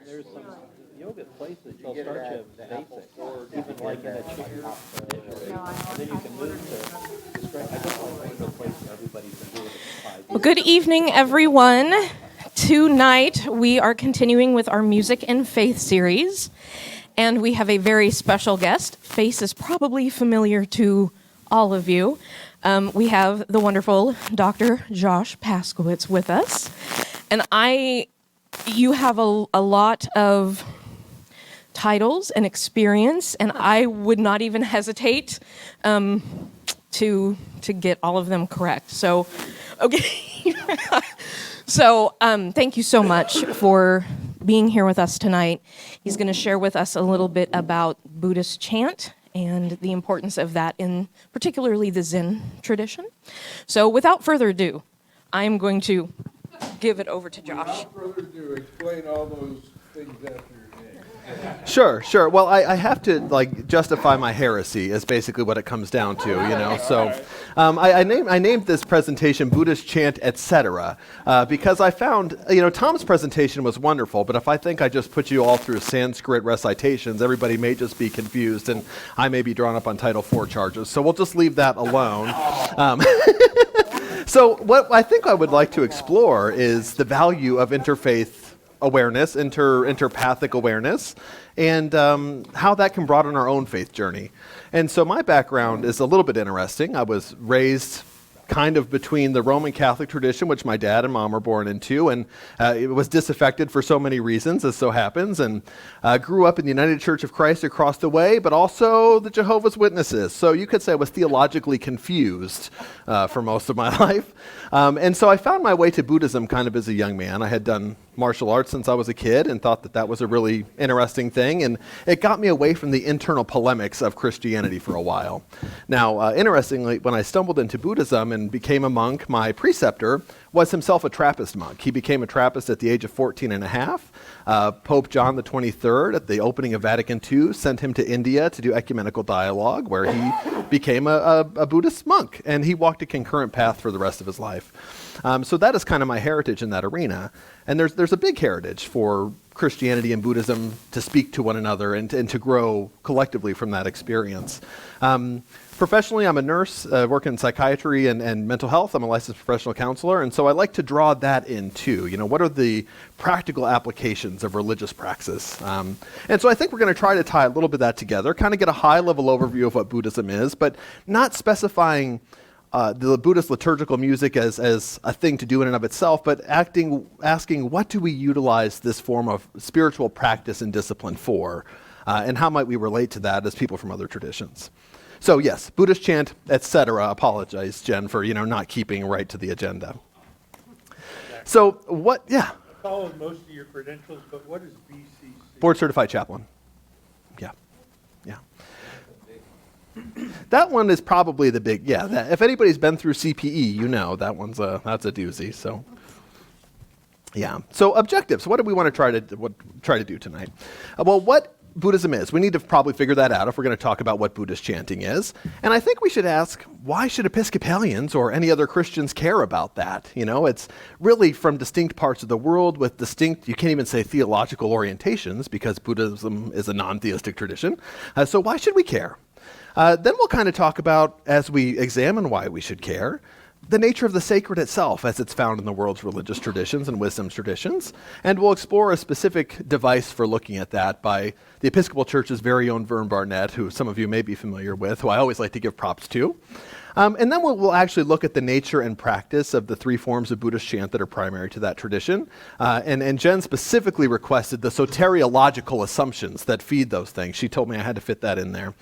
There's some yoga places, they'll start you basic, even like in a chair initially, and then you can move to strength. I just want to go to a place where everybody can do it in 5 years. Well, good evening, everyone. Tonight, we are continuing with our Music and Faith series, and we have a very special guest. Face is probably familiar to all of you. We have the wonderful Dr. Josh Paszkiewicz with us, and you have a lot of titles and experience, and I would not even hesitate to get all of them correct. So, okay. So, thank you so much for being here with us tonight. He's going to share with us a little bit about Buddhist Chant and the importance of that in particularly the Zen tradition. So, without further ado, I'm going to give it over to Josh. Without further ado, explain all those things after your name. Sure. Well, I have to justify my heresy is basically what it comes down to, So I named this presentation Buddhist Chant, etc. Because I found, Tom's presentation was wonderful, but if I think I just put you all through Sanskrit recitations, everybody may just be confused, and I may be drawn up on Title IV charges. So we'll just leave that alone. So what I think I would like to explore is the value of interfaith awareness, interpathic awareness, and how that can broaden our own faith journey. And so my background is a little bit interesting. I was raised kind of between the Roman Catholic tradition, which my dad and mom were born into, and it was disaffected for so many reasons, as so happens, and grew up in the United Church of Christ across the way, but also the Jehovah's Witnesses. So you could say I was theologically confused for most of my life. And so I found my way to Buddhism kind of as a young man. I had done martial arts since I was a kid and thought that was a really interesting thing, and it got me away from the internal polemics of Christianity for a while. Now, interestingly, when I stumbled into Buddhism and became a monk, my preceptor was himself a Trappist monk. He became a Trappist at the age of 14 and a half. Pope John the 23rd, at the opening of Vatican II, sent him to India to do ecumenical dialogue, where he became a Buddhist monk, and he walked a concurrent path for the rest of his life. So that is kind of my heritage in that arena. And there's a big heritage for Christianity and Buddhism to speak to one another and to grow collectively from that experience. Professionally, I'm a nurse, work in psychiatry and mental health. I'm a licensed professional counselor, and so I like to draw that in too. What are the practical applications of religious praxis? And so I think we're going to try to tie a little bit of that together, kind of get a high-level overview of what Buddhism is, but not specifying the Buddhist liturgical music as a thing to do in and of itself, but asking what do we utilize this form of spiritual practice and discipline for, and how might we relate to that as people from other traditions? So yes, Buddhist Chant, etc. Apologize, Jen, for not keeping right to the agenda. So what? Yeah. I followed most of your credentials, but what is BCC? Board Certified Chaplain. Yeah. That one is probably the big. Yeah. If anybody's been through CPE, that's a doozy. So. Yeah. So objectives. What do we want to try to do tonight? Well, what Buddhism is. We need to probably figure that out if we're going to talk about what Buddhist chanting is. And I think we should ask, why should Episcopalians or any other Christians care about that? It's really from distinct parts of the world with distinct, you can't even say theological orientations because Buddhism is a non-theistic tradition. So why should we care? Then we'll kind of talk about, as we examine why we should care, the nature of the sacred itself as it's found in the world's religious traditions and wisdom traditions. And we'll explore a specific device for looking at that by the Episcopal Church's very own Vern Barnett, who some of you may be familiar with, who I always like to give props to. And then we'll actually look at the nature and practice of the three forms of Buddhist chant that are primary to that tradition. And Jen specifically requested the soteriological assumptions that feed those things. She told me I had to fit that in there.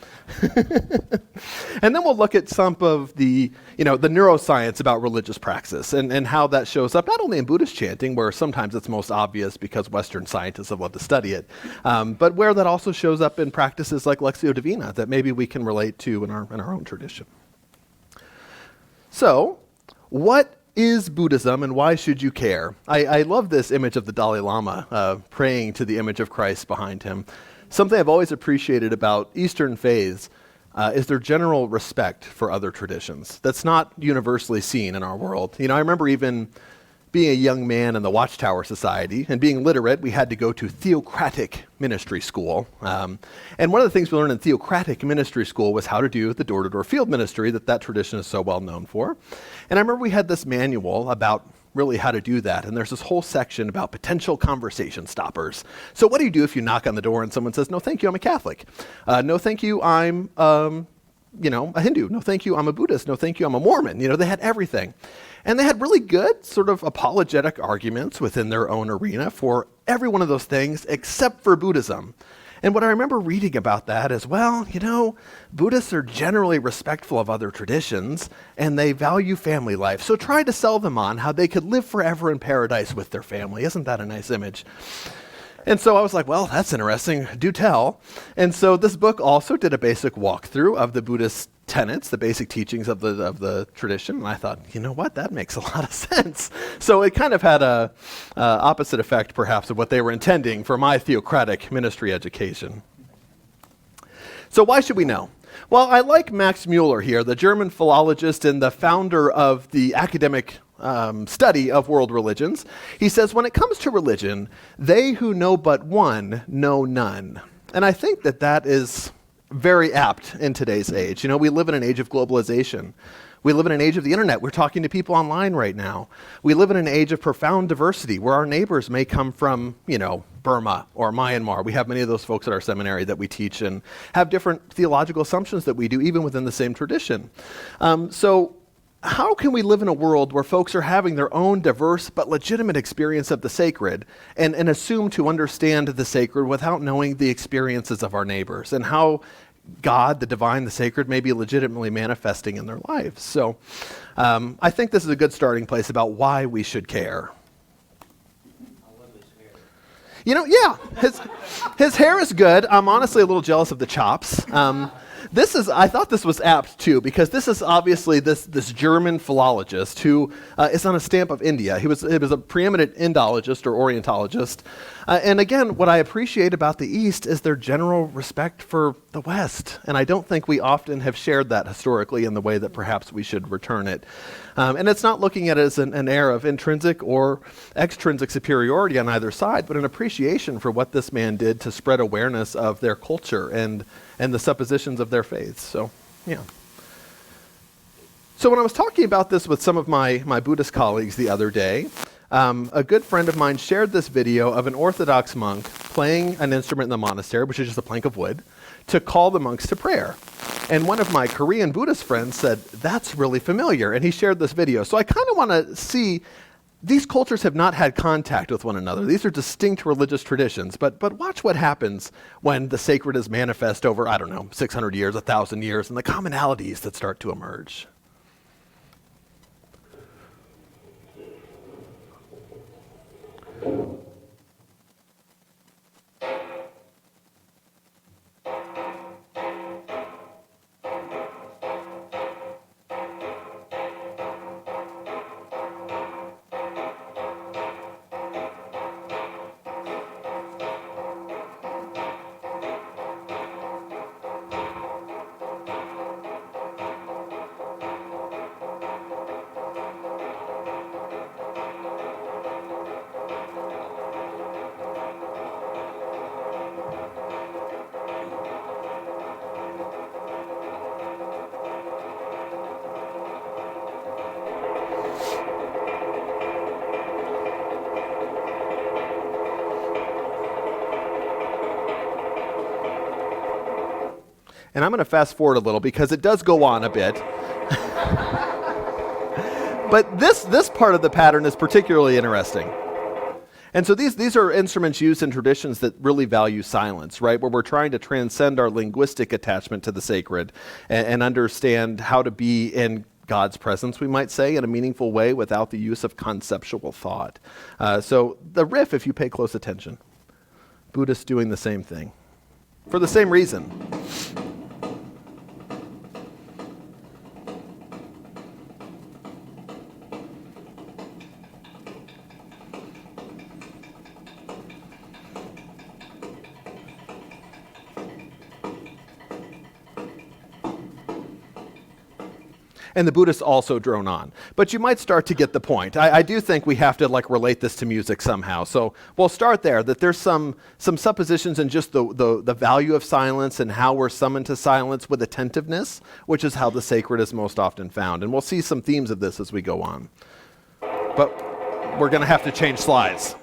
And then we'll look at some of the neuroscience about religious praxis and how that shows up, not only in Buddhist chanting, where sometimes it's most obvious because Western scientists have loved to study it, but where that also shows up in practices like Lectio Divina that maybe we can relate to in our own tradition. So, what is Buddhism and why should you care? I love this image of the Dalai Lama praying to the image of Christ behind him. Something I've always appreciated about Eastern faiths is their general respect for other traditions. That's not universally seen in our world. I remember even being a young man in the Watchtower Society and being literate, we had to go to theocratic ministry school. And one of the things we learned in theocratic ministry school was how to do the door-to-door field ministry that tradition is so well known for. And I remember we had this manual about really how to do that. And there's this whole section about potential conversation stoppers. So what do you do if you knock on the door and someone says, no, thank you, I'm a Catholic. No, thank you, I'm a Hindu. No, thank you, I'm a Buddhist. No, thank you, I'm a Mormon. They had everything. And they had really good sort of apologetic arguments within their own arena for every one of those things except for Buddhism. And what I remember reading about that is, Buddhists are generally respectful of other traditions and they value family life. So try to sell them on how they could live forever in paradise with their family. Isn't that a nice image? And so I was like, well, that's interesting. Do tell. And so this book also did a basic walkthrough of the Buddhist tenets, the basic teachings of the tradition. And I thought, that makes a lot of sense. So it kind of had a opposite effect, perhaps, of what they were intending for my theocratic ministry education. So why should we know? Well, I like Max Mueller here, the German philologist and the founder of the academic study of world religions. He says, when it comes to religion, they who know but one know none. And I think that is very apt in today's age. We live in an age of globalization. We live in an age of the internet. We're talking to people online right now. We live in an age of profound diversity where our neighbors may come from, Burma or Myanmar. We have many of those folks at our seminary that we teach and have different theological assumptions that we do, even within the same tradition. So how can we live in a world where folks are having their own diverse but legitimate experience of the sacred and assume to understand the sacred without knowing the experiences of our neighbors and how God, the divine, the sacred, may be legitimately manifesting in their lives? So I think this is a good starting place about why we should care. His hair is good. I'm honestly a little jealous of the chops. I thought this was apt too, because this is obviously this German philologist who is on a stamp of India. He was a preeminent Indologist or Orientalist. And again, what I appreciate about the East is their general respect for the West. And I don't think we often have shared that historically in the way that perhaps we should return it. And it's not looking at it as an air of intrinsic or extrinsic superiority on either side, but an appreciation for what this man did to spread awareness of their culture and the suppositions of their faiths. So, yeah. So when I was talking about this with some of my Buddhist colleagues the other day, a good friend of mine shared this video of an Orthodox monk playing an instrument in the monastery, which is just a plank of wood, to call the monks to prayer. And one of my Korean Buddhist friends said, that's really familiar, and he shared this video. So I kind of want to see, these cultures have not had contact with one another. These are distinct religious traditions, but watch what happens when the sacred is manifest over, 600 years, 1,000 years, and the commonalities that start to emerge. And I'm going to fast forward a little because it does go on a bit. But this part of the pattern is particularly interesting. And so these are instruments used in traditions that really value silence, right? Where we're trying to transcend our linguistic attachment to the sacred and understand how to be in God's presence, we might say, in a meaningful way without the use of conceptual thought. So the riff, if you pay close attention, Buddhists doing the same thing for the same reason. and the Buddhists also drone on. But you might start to get the point. I do think we have to relate this to music somehow. So we'll start there, that there's some suppositions in just the value of silence and how we're summoned to silence with attentiveness, which is how the sacred is most often found. And we'll see some themes of this as we go on. But we're going to have to change slides.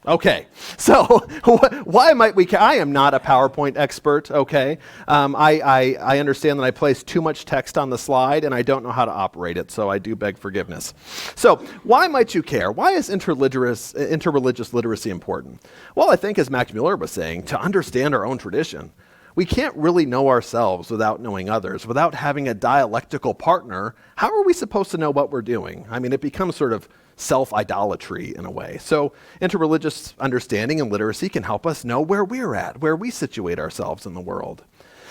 Okay, so why might we? I am not a PowerPoint expert, okay? I understand that I place too much text on the slide and I don't know how to operate it, so I do beg forgiveness. So why might you care? Why is interreligious literacy important? Well, I think as Max Mueller was saying, to understand our own tradition. We can't really know ourselves without knowing others. Without having a dialectical partner, how are we supposed to know what we're doing? I mean, it becomes sort of self-idolatry in a way. So interreligious understanding and literacy can help us know where we're at, where we situate ourselves in the world.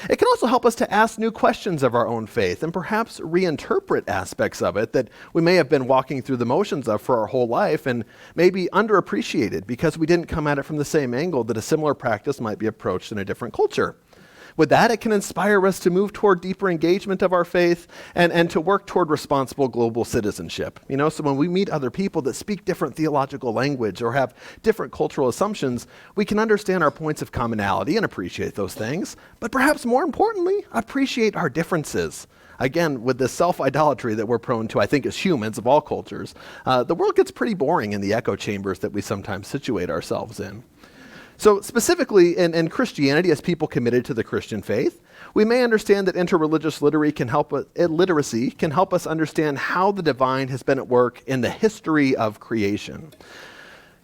It can also help us to ask new questions of our own faith and perhaps reinterpret aspects of it that we may have been walking through the motions of for our whole life and maybe underappreciated because we didn't come at it from the same angle that a similar practice might be approached in a different culture. With that, it can inspire us to move toward deeper engagement of our faith and to work toward responsible global citizenship. So when we meet other people that speak different theological language or have different cultural assumptions, we can understand our points of commonality and appreciate those things, but perhaps more importantly, appreciate our differences. Again, with this self-idolatry that we're prone to, I think, as humans of all cultures, the world gets pretty boring in the echo chambers that we sometimes situate ourselves in. So specifically in Christianity, as people committed to the Christian faith, we may understand that interreligious literacy can help us understand how the divine has been at work in the history of creation.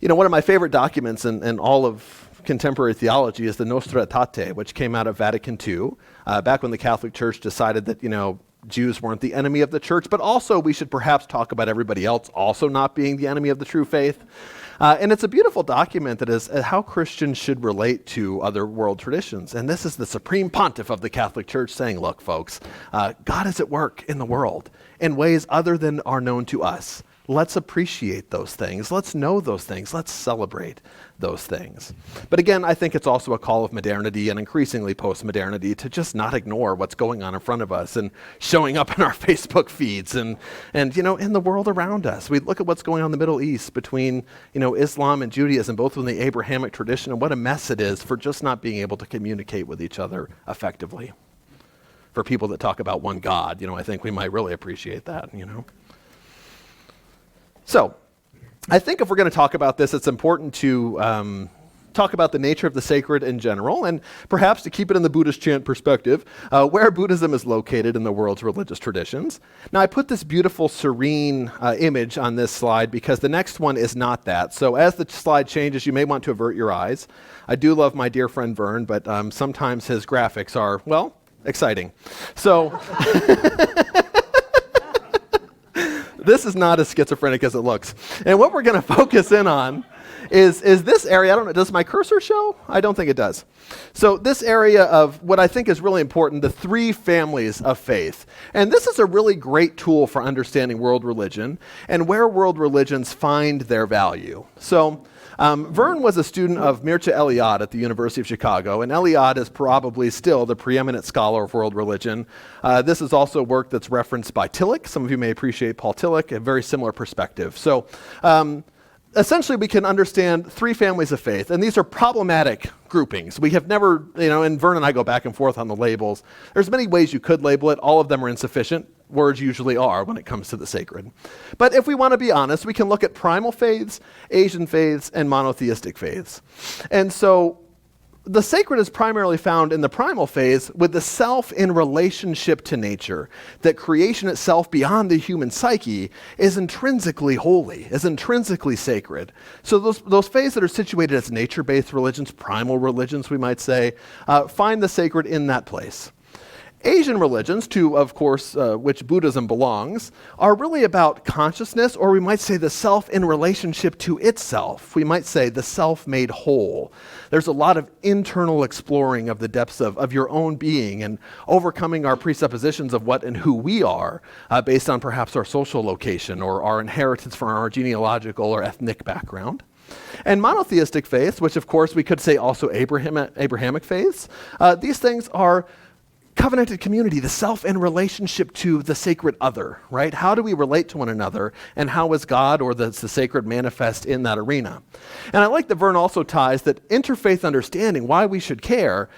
One of my favorite documents in all of contemporary theology is the Nostra Aetate, which came out of Vatican II, back when the Catholic Church decided that, Jews weren't the enemy of the church, but also we should perhaps talk about everybody else also not being the enemy of the true faith. And it's a beautiful document that is how Christians should relate to other world traditions. And this is the supreme pontiff of the Catholic Church saying, look, folks, God is at work in the world in ways other than are known to us. Let's appreciate those things. Let's know those things. Let's celebrate those things. But again, I think it's also a call of modernity and increasingly post-modernity to just not ignore what's going on in front of us and showing up in our Facebook feeds and in the world around us. We look at what's going on in the Middle East between, Islam and Judaism, both in the Abrahamic tradition, and what a mess it is for just not being able to communicate with each other effectively. For people that talk about one God, I think we might really appreciate that, So, I think if we're going to talk about this, it's important to talk about the nature of the sacred in general, and perhaps to keep it in the Buddhist Chant perspective, where Buddhism is located in the world's religious traditions. Now, I put this beautiful, serene image on this slide because the next one is not that. So as the slide changes, you may want to avert your eyes. I do love my dear friend Vern, but sometimes his graphics are, exciting. So... This is not as schizophrenic as it looks. And what we're going to focus in on is this area. I don't know, does my cursor show? I don't think it does. So this area of what I think is really important, the three families of faith. And this is a really great tool for understanding world religion and where world religions find their value. So Vern was a student of Mircea Eliade at the University of Chicago, and Eliade is probably still the preeminent scholar of world religion. This is also work that's referenced by Tillich. Some of you may appreciate Paul Tillich, a very similar perspective. So essentially we can understand three families of faith, and these are problematic groupings. We have never, and Vern and I go back and forth on the labels. There's many ways you could label it. All of them are insufficient. Words usually are when it comes to the sacred. But if we want to be honest, we can look at primal faiths, Asian faiths, and monotheistic faiths. And so the sacred is primarily found in the primal phase with the self in relationship to nature, that creation itself beyond the human psyche is intrinsically holy, is intrinsically sacred. So those faiths that are situated as nature-based religions, primal religions we might say, find the sacred in that place. Asian religions, to, of course, which Buddhism belongs, are really about consciousness, or we might say the self in relationship to itself. We might say the self made whole. There's a lot of internal exploring of the depths of your own being and overcoming our presuppositions of what and who we are based on perhaps our social location or our inheritance from our genealogical or ethnic background. And monotheistic faiths, which of course we could say also Abrahamic faiths, these things are Covenanted community, the self in relationship to the sacred other, right? How do we relate to one another, and how is God or the sacred manifest in that arena? And I like that Vern also ties that interfaith understanding, why we should care.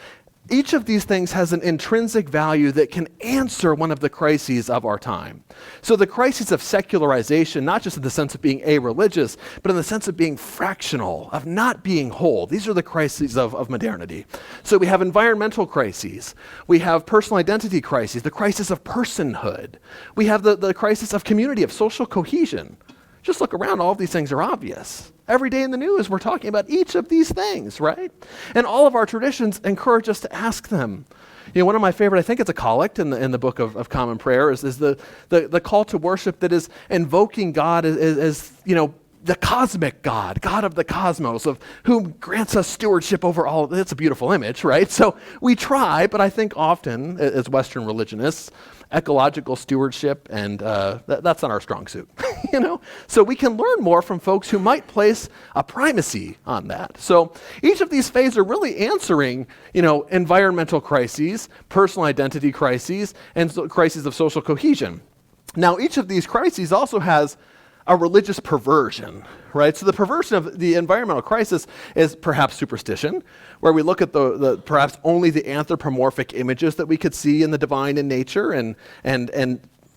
Each of these things has an intrinsic value that can answer one of the crises of our time. So the crises of secularization, not just in the sense of being a-religious, but in the sense of being fractional, of not being whole. These are the crises of modernity. So we have environmental crises. We have personal identity crises, the crisis of personhood. We have the crisis of community, of social cohesion. Just look around, all of these things are obvious. Every day in the news, we're talking about each of these things, right? And all of our traditions encourage us to ask them. You know, one of my favorite, I think it's a collect in the Book of Common Prayer, is the call to worship that is invoking God as you know, the cosmic God, God of the cosmos, of whom grants us stewardship over all of it. It's a beautiful image, right? So we try, but I think often, as Western religionists, ecological stewardship, and that's not our strong suit, you know? So we can learn more from folks who might place a primacy on that. So each of these faiths are really answering, you know, environmental crises, personal identity crises, and crises of social cohesion. Now, each of these crises also has a religious perversion, right? So the perversion of the environmental crisis is perhaps superstition, where we look at the perhaps only the anthropomorphic images that we could see in the divine in nature and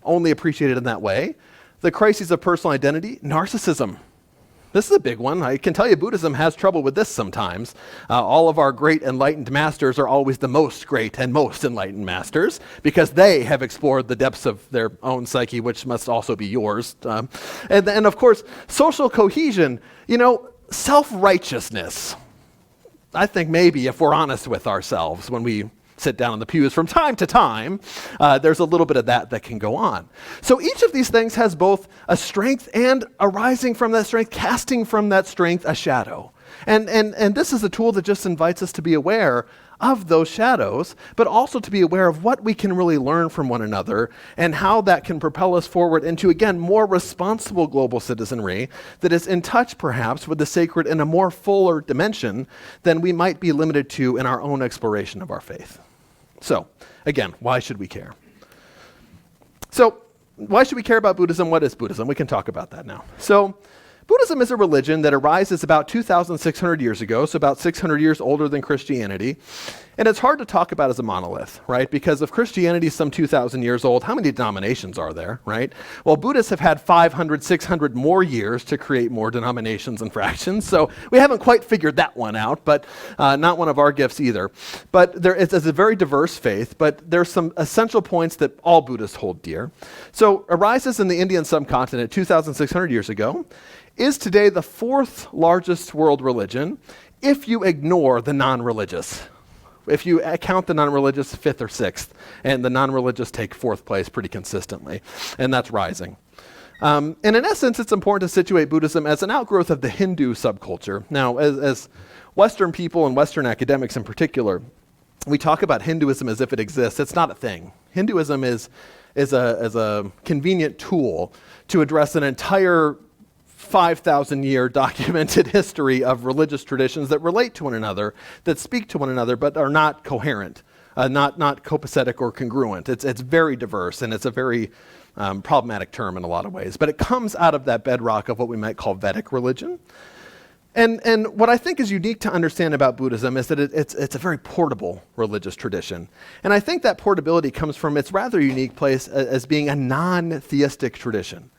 only appreciate it in that way. The crises of personal identity, narcissism. This is a big one. I can tell you Buddhism has trouble with this sometimes. All of our great enlightened masters are always the most great and most enlightened masters because they have explored the depths of their own psyche, which must also be yours. And of course, social cohesion, you know, self-righteousness. I think maybe if we're honest with ourselves when we sit down in the pews from time to time, there's a little bit of that can go on. So each of these things has both a strength and arising from that strength, casting from that strength a shadow. And this is a tool that just invites us to be aware of those shadows, but also to be aware of what we can really learn from one another and how that can propel us forward into, again, more responsible global citizenry that is in touch, perhaps, with the sacred in a more fuller dimension than we might be limited to in our own exploration of our faith. So, again, why should we care? So, why should we care about Buddhism? What is Buddhism? We can talk about that now. So, Buddhism is a religion that arises about 2,600 years ago, so about 600 years older than Christianity. And it's hard to talk about as a monolith, right? Because if Christianity is some 2,000 years old, how many denominations are there, right? Well, Buddhists have had 500, 600 more years to create more denominations and fractions, so we haven't quite figured that one out, but not one of our gifts either. But it's a very diverse faith, but there's some essential points that all Buddhists hold dear. So, arises in the Indian subcontinent 2,600 years ago, is today the fourth largest world religion if you ignore the non-religious. If you count the non-religious, fifth or sixth, and the non-religious take fourth place pretty consistently, and that's rising. And in essence, it's important to situate Buddhism as an outgrowth of the Hindu subculture. Now, as Western people and Western academics in particular, we talk about Hinduism as if it exists. It's not a thing. Hinduism is a convenient tool to address an entire 5,000-year documented history of religious traditions that relate to one another, that speak to one another, but are not coherent, not copacetic or congruent. It's very diverse, and it's a very problematic term in a lot of ways. But it comes out of that bedrock of what we might call Vedic religion. And what I think is unique to understand about Buddhism is that it's a very portable religious tradition. And I think that portability comes from its rather unique place as being a non-theistic tradition.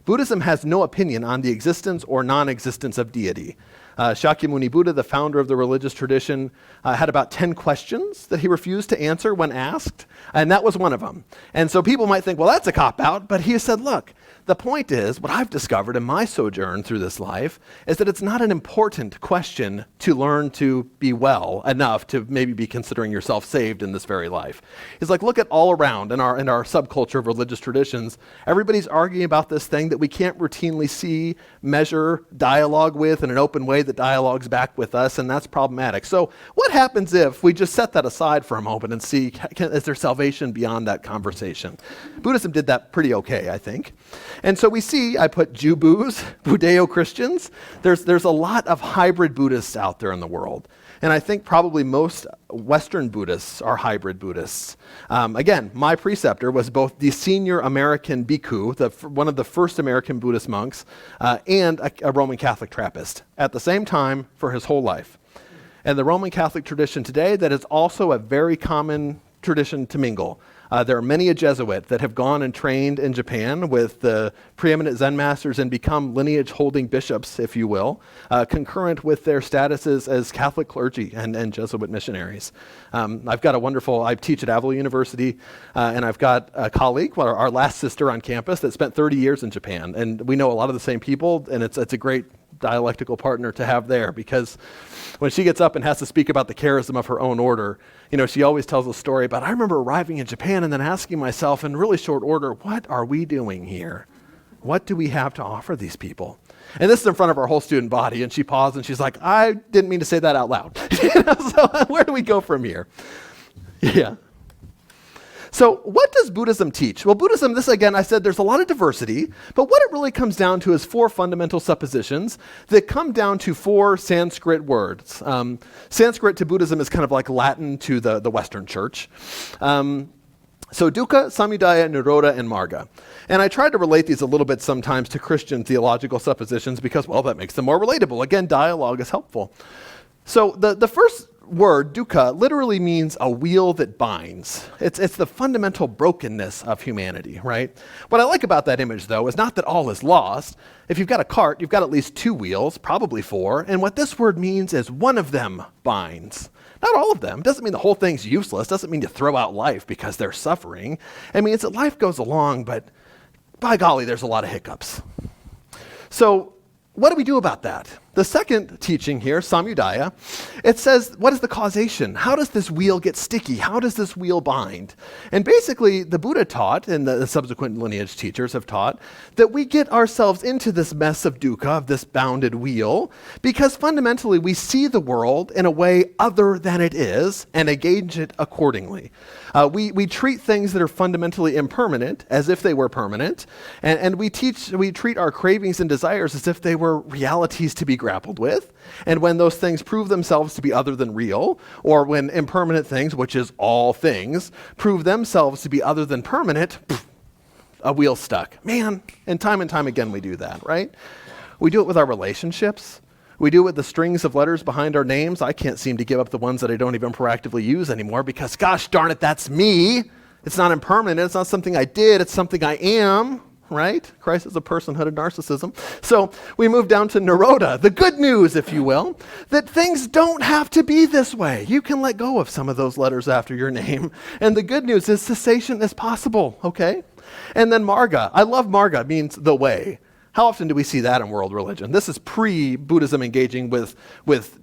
Buddhism has no opinion on the existence or non-existence of deity. Shakyamuni Buddha, the founder of the religious tradition, had about 10 questions that he refused to answer when asked, and that was one of them. And so people might think, well, that's a cop-out, but he said, look, the point is, what I've discovered in my sojourn through this life is that it's not an important question to learn to be well enough to maybe be considering yourself saved in this very life. He's like, look at all around in our subculture of religious traditions, everybody's arguing about this thing that we can't routinely see, measure, dialogue with in an open way that dialogues back with us, and that's problematic. So what happens if we just set that aside for a moment and see, is there salvation beyond that conversation? Buddhism did that pretty okay, I think. And so we see, I put Jew-boos, Budeo-Christians. There's a lot of hybrid Buddhists out there in the world. And I think probably most Western Buddhists are hybrid Buddhists. Again, my preceptor was both the senior American bhikkhu, one of the first American Buddhist monks, and a Roman Catholic Trappist at the same time for his whole life. And the Roman Catholic tradition today, that is also a very common tradition to mingle. There are many a Jesuit that have gone and trained in Japan with the preeminent Zen masters and become lineage-holding bishops, if you will, concurrent with their statuses as Catholic clergy and Jesuit missionaries. I teach at Avila University, and I've got a colleague, our last sister on campus, that spent 30 years in Japan. And we know a lot of the same people, and it's a great dialectical partner to have there, because when she gets up and has to speak about the charism of her own order, she always tells a story about, I remember arriving in Japan and then asking myself in really short order, what are we doing here? What do we have to offer these people? And this is in front of our whole student body, and she paused and she's like, I didn't mean to say that out loud. So where do we go from here? Yeah. So what does Buddhism teach? Well, Buddhism, this again, I said there's a lot of diversity, but what it really comes down to is 4 fundamental suppositions that come down to 4 Sanskrit words. Sanskrit to Buddhism is kind of like Latin to the Western church. So dukkha, samudaya, nirodha, and marga. And I try to relate these a little bit sometimes to Christian theological suppositions because, well, that makes them more relatable. Again, dialogue is helpful. So the first word, dukkha, literally means a wheel that binds. It's the fundamental brokenness of humanity, right? What I like about that image, though, is not that all is lost. If you've got a cart, you've got at least 2 wheels, probably 4, and what this word means is one of them binds. Not all of them. Doesn't mean the whole thing's useless. Doesn't mean you throw out life because they're suffering. It means that life goes along, but by golly, there's a lot of hiccups. So what do we do about that? The second teaching here, samudaya, it says, what is the causation? How does this wheel get sticky? How does this wheel bind? And basically, the Buddha taught, and the subsequent lineage teachers have taught, that we get ourselves into this mess of dukkha, of this bounded wheel, because fundamentally we see the world in a way other than it is and engage it accordingly. We treat things that are fundamentally impermanent as if they were permanent, and we treat our cravings and desires as if they were realities to be grappled with. And when those things prove themselves to be other than real, or when impermanent things, which is all things, prove themselves to be other than permanent, a wheel stuck. Man, and time again we do that, right? We do it with our relationships. We do it with the strings of letters behind our names. I can't seem to give up the ones that I don't even proactively use anymore because, gosh darn it, that's me. It's not impermanent. It's not something I did. It's something I am, right? Crisis of personhood and narcissism. So we move down to nirodha, the good news, if you will, that things don't have to be this way. You can let go of some of those letters after your name. And the good news is cessation is possible, okay? And then marga. I love marga, means the way. How often do we see that in world religion? This is pre-Buddhism engaging with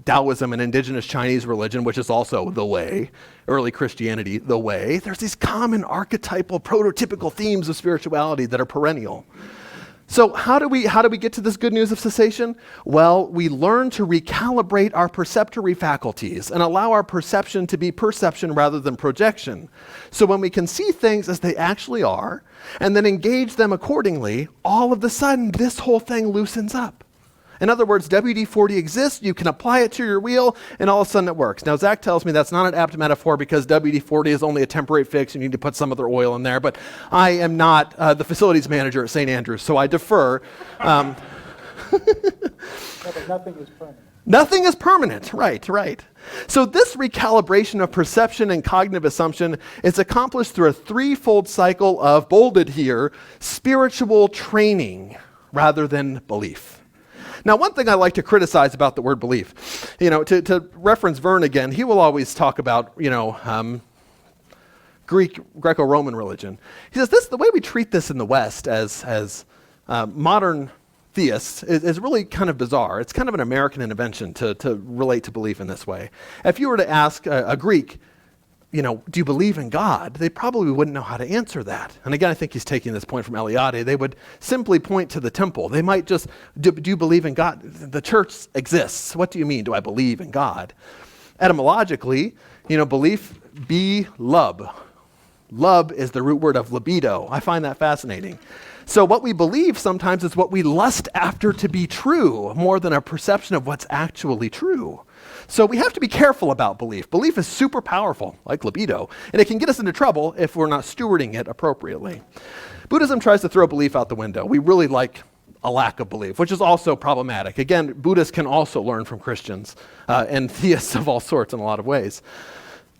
Taoism and indigenous Chinese religion, which is also the way. Early Christianity, the way. There's these common archetypal, prototypical themes of spirituality that are perennial. So how do we get to this good news of cessation? Well, we learn to recalibrate our perceptory faculties and allow our perception to be perception rather than projection. So when we can see things as they actually are and then engage them accordingly, all of a sudden this whole thing loosens up. In other words, WD-40 exists, you can apply it to your wheel, and all of a sudden it works. Now, Zach tells me that's not an apt metaphor because WD-40 is only a temporary fix. You need to put some other oil in there, but I am not the facilities manager at St. Andrews, so I defer. Yeah, but nothing is permanent. Nothing is permanent, right. So this recalibration of perception and cognitive assumption is accomplished through a 3-fold cycle of, bolded here, spiritual training rather than belief. Now, one thing I like to criticize about the word belief, to reference Verne again, he will always talk about, Greco-Roman religion. He says the way we treat this in the West as modern theists is really kind of bizarre. It's kind of an American invention to relate to belief in this way. If you were to ask a Greek, do you believe in God? They probably wouldn't know how to answer that. And again, I think he's taking this point from Eliade. They would simply point to the temple. They might just, do you believe in God? The church exists. What do you mean, do I believe in God? Etymologically, belief, be lub. Lub is the root word of libido. I find that fascinating. So what we believe sometimes is what we lust after to be true, more than a perception of what's actually true. So we have to be careful about belief. Belief is super powerful, like libido, and it can get us into trouble if we're not stewarding it appropriately. Buddhism tries to throw belief out the window. We really like a lack of belief, which is also problematic. Again, Buddhists can also learn from Christians and theists of all sorts in a lot of ways.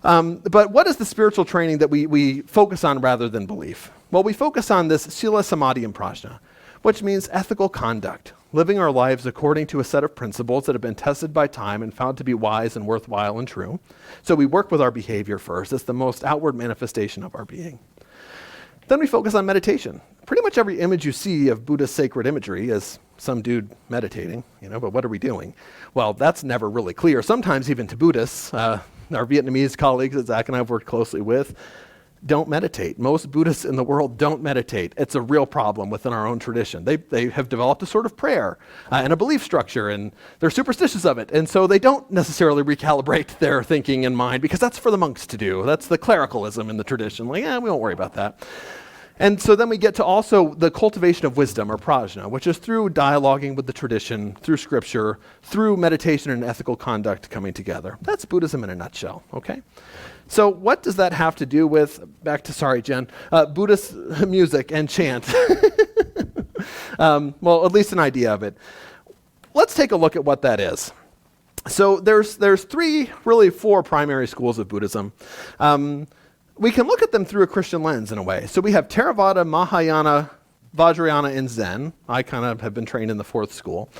But what is the spiritual training that we focus on rather than belief? Well, we focus on this sila, samadhi, and prajna, which means ethical conduct, living our lives according to a set of principles that have been tested by time and found to be wise and worthwhile and true. So we work with our behavior first. It's the most outward manifestation of our being. Then we focus on meditation. Pretty much every image you see of Buddhist sacred imagery is some dude meditating, but what are we doing? Well, that's never really clear. Sometimes even to Buddhists, our Vietnamese colleagues that Zach and I have worked closely with, don't meditate. Most Buddhists in the world don't meditate. It's a real problem within our own tradition. They have developed a sort of prayer and a belief structure, and they're superstitious of it. And so they don't necessarily recalibrate their thinking and mind, because that's for the monks to do. That's the clericalism in the tradition. We won't worry about that. And so then we get to also the cultivation of wisdom, or prajna, which is through dialoguing with the tradition, through scripture, through meditation and ethical conduct coming together. That's Buddhism in a nutshell, okay? So what does that have to do with, back to, Jen, Buddhist music and chant? Well, at least an idea of it. Let's take a look at what that is. So there's four primary schools of Buddhism. We can look at them through a Christian lens in a way. So we have Theravada, Mahayana, Vajrayana, and Zen. I kind of have been trained in the fourth school.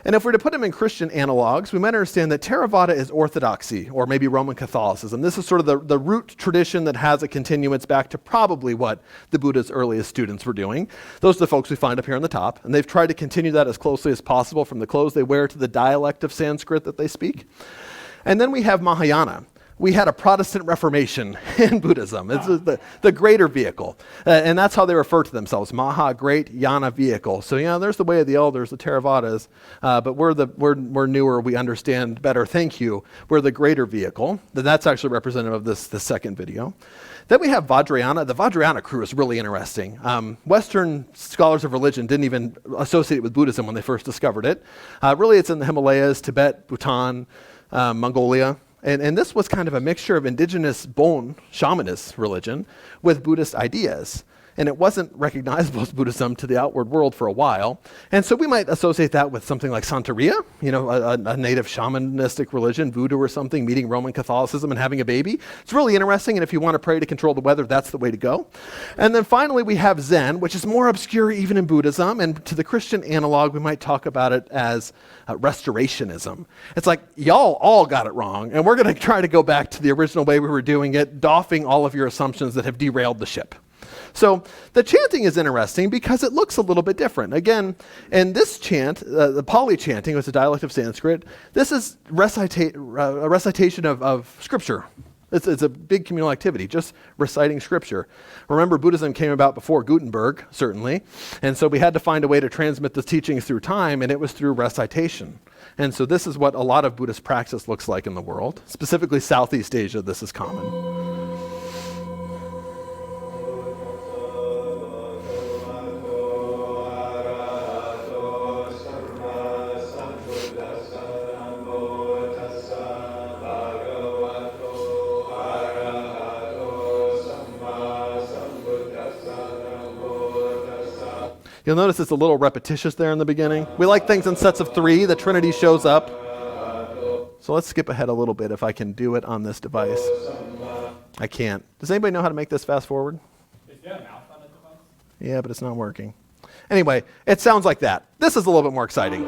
And if we're to put them in Christian analogs, we might understand that Theravada is orthodoxy, or maybe Roman Catholicism. This is sort of the root tradition that has a continuance back to probably what the Buddha's earliest students were doing. Those are the folks we find up here on the top. And they've tried to continue that as closely as possible, from the clothes they wear to the dialect of Sanskrit that they speak. And then we have Mahayana. We had a Protestant Reformation in Buddhism. It's the greater vehicle. And that's how they refer to themselves, Maha, great, Yana, vehicle. So, there's the way of the elders, the Theravadas, but we're newer, we understand better, thank you. We're the greater vehicle. That's actually representative of this second video. Then we have Vajrayana. The Vajrayana crew is really interesting. Western scholars of religion didn't even associate it with Buddhism when they first discovered it. Really, it's in the Himalayas, Tibet, Bhutan, Mongolia. And this was kind of a mixture of indigenous Bon shamanist religion with Buddhist ideas. And it wasn't recognizable as Buddhism to the outward world for a while. And so we might associate that with something like Santeria, a native shamanistic religion, voodoo or something, meeting Roman Catholicism and having a baby. It's really interesting, and if you want to pray to control the weather, that's the way to go. And then finally we have Zen, which is more obscure even in Buddhism, and to the Christian analog, we might talk about it as restorationism. It's like, y'all all got it wrong, and we're going to try to go back to the original way we were doing it, doffing all of your assumptions that have derailed the ship. So the chanting is interesting because it looks a little bit different. Again, in this chant, the Pali chanting, was a dialect of Sanskrit. This is a recitation of scripture. It's a big communal activity, just reciting scripture. Remember, Buddhism came about before Gutenberg, certainly, and so we had to find a way to transmit the teachings through time, and it was through recitation. And so this is what a lot of Buddhist praxis looks like in the world. Specifically Southeast Asia, this is common. You'll notice it's a little repetitious there in the beginning. We like things in sets of 3. The Trinity shows up. So let's skip ahead a little bit if I can do it on this device. I can't. Does anybody know how to make this fast forward? Is there a mouse on the device? Yeah, but it's not working. Anyway, it sounds like that. This is a little bit more exciting.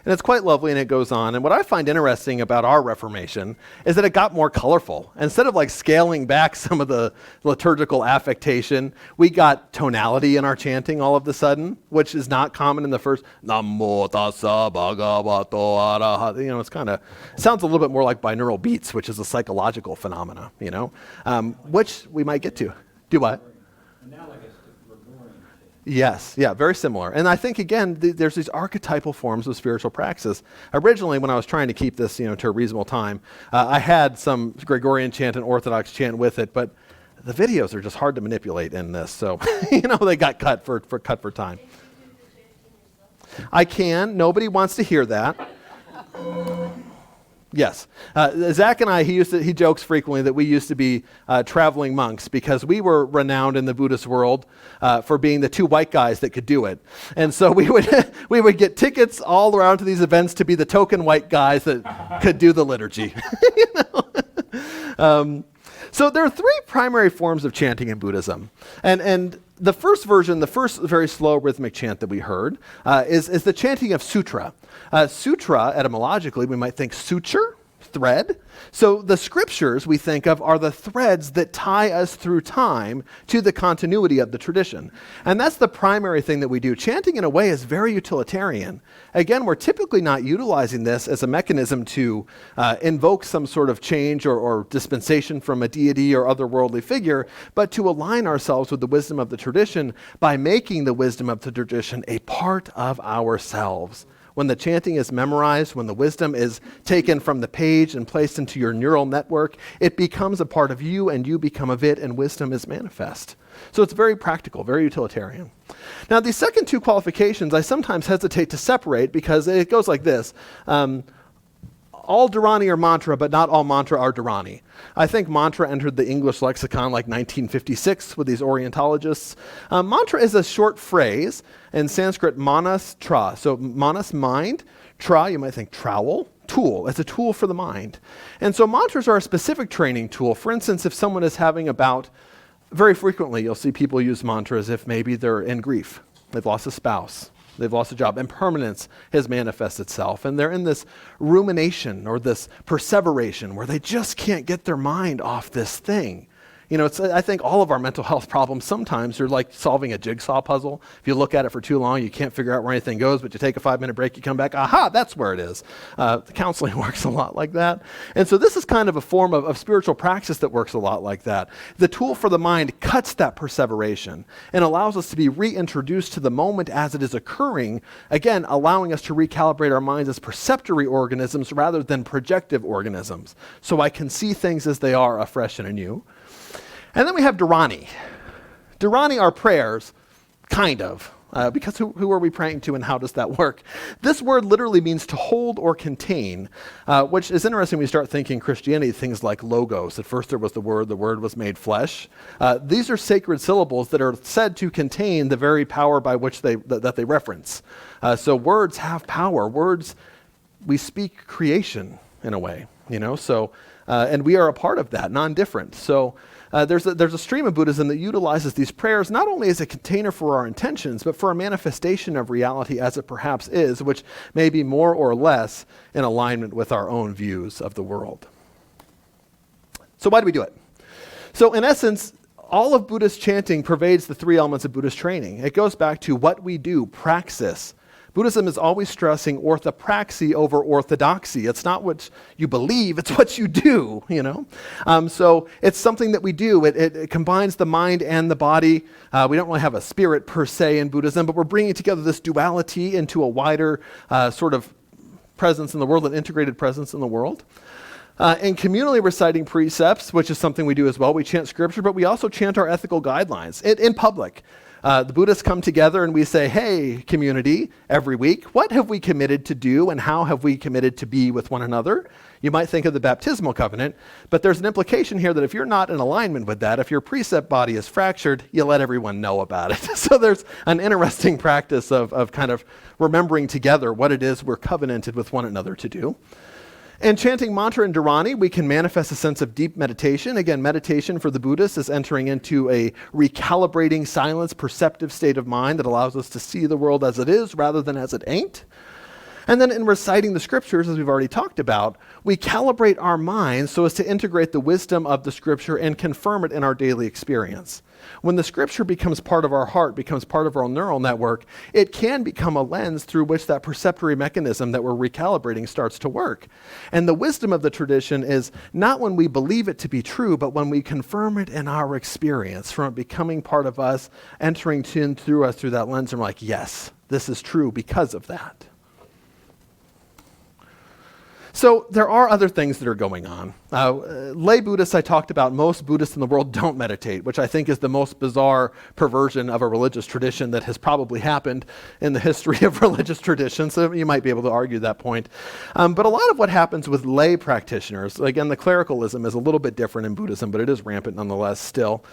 And it's quite lovely, and it goes on. And what I find interesting about our Reformation is that it got more colorful. Instead of like scaling back some of the liturgical affectation, we got tonality in our chanting all of a sudden, which is not common in the first Namo tassa bhagavato arahat. It's kind of sounds a little bit more like binaural beats, which is a psychological phenomena, which we might get to. Do what? Yes, yeah, very similar. And I think, again, there's these archetypal forms of spiritual praxis. Originally, when I was trying to keep this, to a reasonable time, I had some Gregorian chant and Orthodox chant with it, but the videos are just hard to manipulate in this. So, they got cut for time. I can. Nobody wants to hear that. Yes. Zach and I, he jokes frequently that we used to be traveling monks because we were renowned in the Buddhist world for being the two white guys that could do it. And so we would get tickets all around to these events to be the token white guys that could do the liturgy. So there are three primary forms of chanting in Buddhism. And the first version, the first very slow rhythmic chant that we heard is the chanting of sutra. Sutra, etymologically, we might think suture, thread. So the scriptures we think of are the threads that tie us through time to the continuity of the tradition. And that's the primary thing that we do. Chanting, in a way, is very utilitarian. Again, we're typically not utilizing this as a mechanism to invoke some sort of change or dispensation from a deity or otherworldly figure, but to align ourselves with the wisdom of the tradition by making the wisdom of the tradition a part of ourselves. When the chanting is memorized, when the wisdom is taken from the page and placed into your neural network, it becomes a part of you and you become of it, and wisdom is manifest. So it's very practical, very utilitarian. Now, these second two qualifications I sometimes hesitate to separate because it goes like this. All Dharani are mantra, but not all mantra are Dharani. I think mantra entered the English lexicon like 1956 with these Orientologists. Mantra is a short phrase. In Sanskrit, manas, tra. So manas, mind. Tra, you might think trowel. Tool. It's a tool for the mind. And so mantras are a specific training tool. For instance, if someone is having a bout, very frequently you'll see people use mantras if maybe they're in grief. They've lost a spouse. They've lost a job. Impermanence has manifested itself. And they're in this rumination or this perseveration where they just can't get their mind off this thing. I think all of our mental health problems sometimes are like solving a jigsaw puzzle. If you look at it for too long, you can't figure out where anything goes, but you take a 5-minute break, you come back, aha, that's where it is. The counseling works a lot like that. And so this is kind of a form of spiritual praxis that works a lot like that. The tool for the mind cuts that perseveration and allows us to be reintroduced to the moment as it is occurring, again, allowing us to recalibrate our minds as perceptory organisms rather than projective organisms. So I can see things as they are afresh and anew. And then we have Dharani. Dharani are prayers, kind of, because who are we praying to and how does that work? This word literally means to hold or contain, which is interesting when you start thinking Christianity, things like logos. At first there was the word was made flesh. These are sacred syllables that are said to contain the very power by which that they reference. So words have power. Words, we speak creation in a way, and we are a part of that, non-different. So there's a stream of Buddhism that utilizes these prayers not only as a container for our intentions, but for a manifestation of reality as it perhaps is, which may be more or less in alignment with our own views of the world. So why do we do it? So in essence, all of Buddhist chanting pervades the three elements of Buddhist training. It goes back to what we do, praxis. Buddhism is always stressing orthopraxy over orthodoxy. It's not what you believe, it's what you do, So it's something that we do. It combines the mind and the body. We don't really have a spirit per se in Buddhism, but we're bringing together this duality into a wider sort of presence in the world, an integrated presence in the world. And communally reciting precepts, which is something we do as well. We chant scripture, but we also chant our ethical guidelines in public. The Buddhists come together and we say, hey, community, every week, what have we committed to do and how have we committed to be with one another? You might think of the baptismal covenant, but there's an implication here that if you're not in alignment with that, if your precept body is fractured, you let everyone know about it. So there's an interesting practice of kind of remembering together what it is we're covenanted with one another to do. And chanting mantra and Dharani, we can manifest a sense of deep meditation. Again, meditation for the Buddhists is entering into a recalibrating silence, perceptive state of mind that allows us to see the world as it is rather than as it ain't. And then in reciting the scriptures, as we've already talked about, we calibrate our minds so as to integrate the wisdom of the scripture and confirm it in our daily experience. When the scripture becomes part of our heart, becomes part of our neural network, it can become a lens through which that perceptory mechanism that we're recalibrating starts to work. And the wisdom of the tradition is not when we believe it to be true, but when we confirm it in our experience, from it becoming part of us, entering in through us through that lens, and we're like, yes, this is true because of that. So there are other things that are going on. Lay Buddhists, I talked about, most Buddhists in the world don't meditate, which I think is the most bizarre perversion of a religious tradition that has probably happened in the history of religious traditions. So you might be able to argue that point. But a lot of what happens with lay practitioners, again, the clericalism is a little bit different in Buddhism, but it is rampant nonetheless still.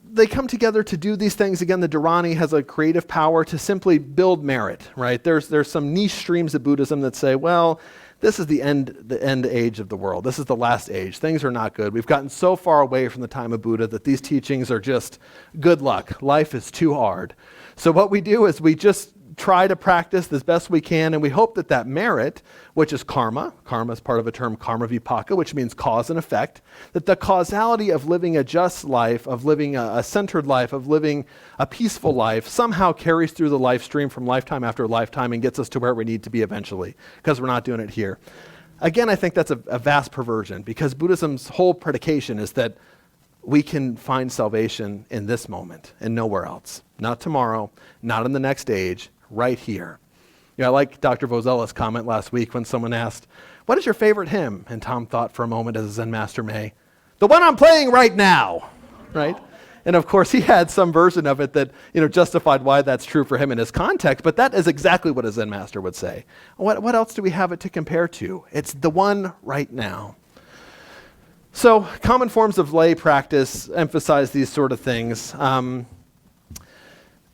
They come together to do these things. Again, the Dharani has a creative power to simply build merit, right? There's some niche streams of Buddhism that say, well, this is the end age of the world. This is the last age. Things are not good. We've gotten so far away from the time of Buddha that these teachings are just good luck. Life is too hard. So what we do is we just try to practice as best we can, and we hope that that merit, which is karma is part of a term karma vipaka, which means cause and effect, that the causality of living a just life, of living a centered life, of living a peaceful life, somehow carries through the life stream from lifetime after lifetime and gets us to where we need to be eventually, because we're not doing it here. Again, I think that's a vast perversion, because Buddhism's whole predication is that we can find salvation in this moment and nowhere else. Not tomorrow, not in the next age, right here. I like Dr. Vozella's comment last week when someone asked, what is your favorite hymn? And Tom thought for a moment, as a Zen master may, the one I'm playing right now, right? And of course, he had some version of it that justified why that's true for him in his context, but that is exactly what a Zen master would say. What else do we have it to compare to? It's the one right now. So common forms of lay practice emphasize these sort of things.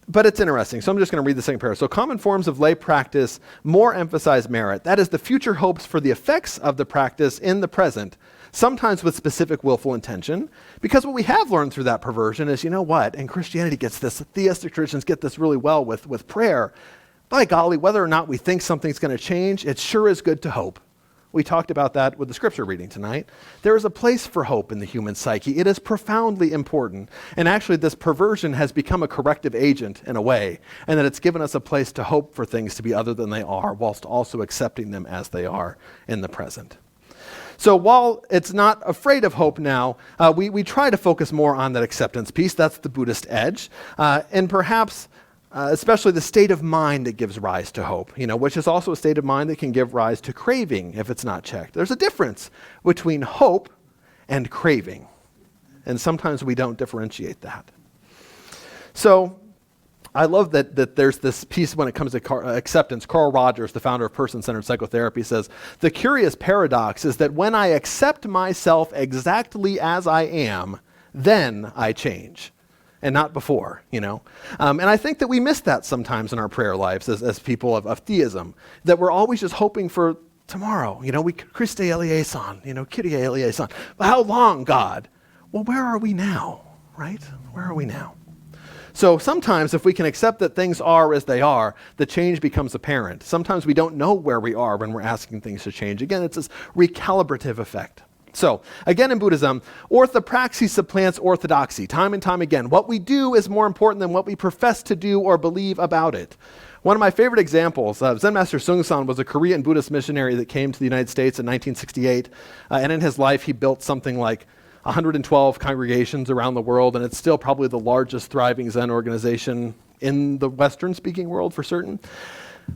But it's interesting. So I'm just going to read the second paragraph. So common forms of lay practice more emphasize merit. That is, the future hopes for the effects of the practice in the present, sometimes with specific willful intention. Because what we have learned through that perversion is, and Christianity gets this, theistic traditions get this really well with prayer. By golly, whether or not we think something's going to change, it sure is good to hope. We talked about that with the scripture reading tonight. There is a place for hope in the human psyche. It is profoundly important. And actually, this perversion has become a corrective agent in a way, and that it's given us a place to hope for things to be other than they are, whilst also accepting them as they are in the present. So while it's not afraid of hope now, we try to focus more on that acceptance piece. That's the Buddhist edge. And perhaps especially the state of mind that gives rise to hope, which is also a state of mind that can give rise to craving if it's not checked. There's a difference between hope and craving, and sometimes we don't differentiate that. So I love that there's this piece when it comes to acceptance. Carl Rogers, the founder of person-centered psychotherapy, says, the curious paradox is that when I accept myself exactly as I am, then I change. And not before, And I think that we miss that sometimes in our prayer lives as people of theism, that we're always just hoping for tomorrow. We Christe eleison, Kyrie eleison. But how long, God? Well, where are we now, right? Where are we now? So sometimes if we can accept that things are as they are, the change becomes apparent. Sometimes we don't know where we are when we're asking things to change. Again, it's this recalibrative effect. So, again in Buddhism, orthopraxy supplants orthodoxy, time and time again. What we do is more important than what we profess to do or believe about it. One of my favorite examples, Zen Master Seung-san was a Korean Buddhist missionary that came to the United States in 1968, and in his life he built something like 112 congregations around the world, and it's still probably the largest thriving Zen organization in the Western-speaking world for certain.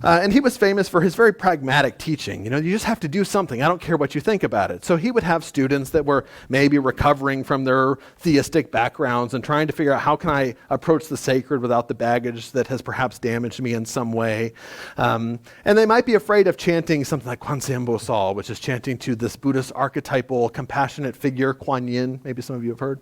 And he was famous for his very pragmatic teaching. You just have to do something. I don't care what you think about it. So he would have students that were maybe recovering from their theistic backgrounds and trying to figure out how can I approach the sacred without the baggage that has perhaps damaged me in some way. And they might be afraid of chanting something like Kwanseum Bosal, which is chanting to this Buddhist archetypal compassionate figure, Kuan Yin, maybe some of you have heard.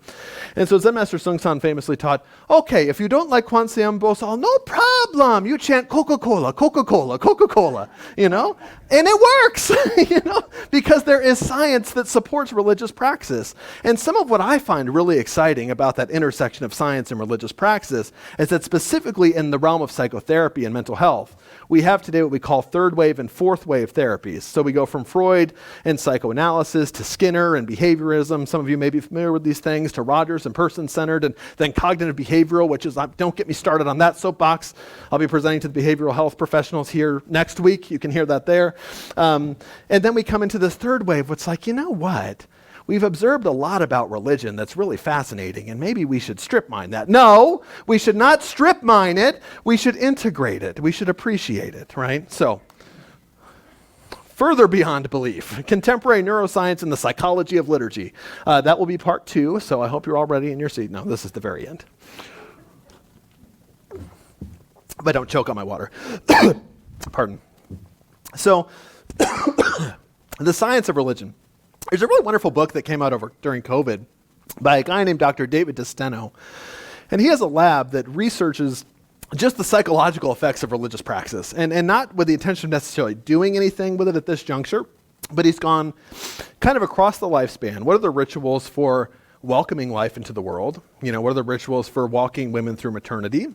And so Zen Master Seung-san famously taught, okay, if you don't like Kwanseum Bosal, no problem. You chant Coca-Cola, Coca-Cola. Coca-Cola, you know? And it works, you know, because there is science that supports religious praxis. And some of what I find really exciting about that intersection of science and religious praxis is that specifically in the realm of psychotherapy and mental health, we have today what we call third wave and fourth wave therapies. So we go from Freud and psychoanalysis to Skinner and behaviorism. Some of you may be familiar with these things, to Rogers and person-centered, and then cognitive behavioral, which is, don't get me started on that soapbox. I'll be presenting to the behavioral health professionals here next week. You can hear that there. And then we come into this third wave, which is like, you know what? We've observed a lot about religion that's really fascinating, and maybe we should strip mine that. No, we should not strip mine it. We should integrate it. We should appreciate it, right? So, further beyond belief, contemporary neuroscience and the psychology of liturgy. That will be part 2, so I hope you're all ready in your seat. No, this is the very end. But don't choke on my water. Pardon. So, the science of religion. There's a really wonderful book that came out during COVID by a guy named Dr. David DeSteno. And he has a lab that researches just the psychological effects of religious praxis, and not with the intention of necessarily doing anything with it at this juncture, but he's gone kind of across the lifespan. What are the rituals for welcoming life into the world? You know, what are the rituals for walking women through maternity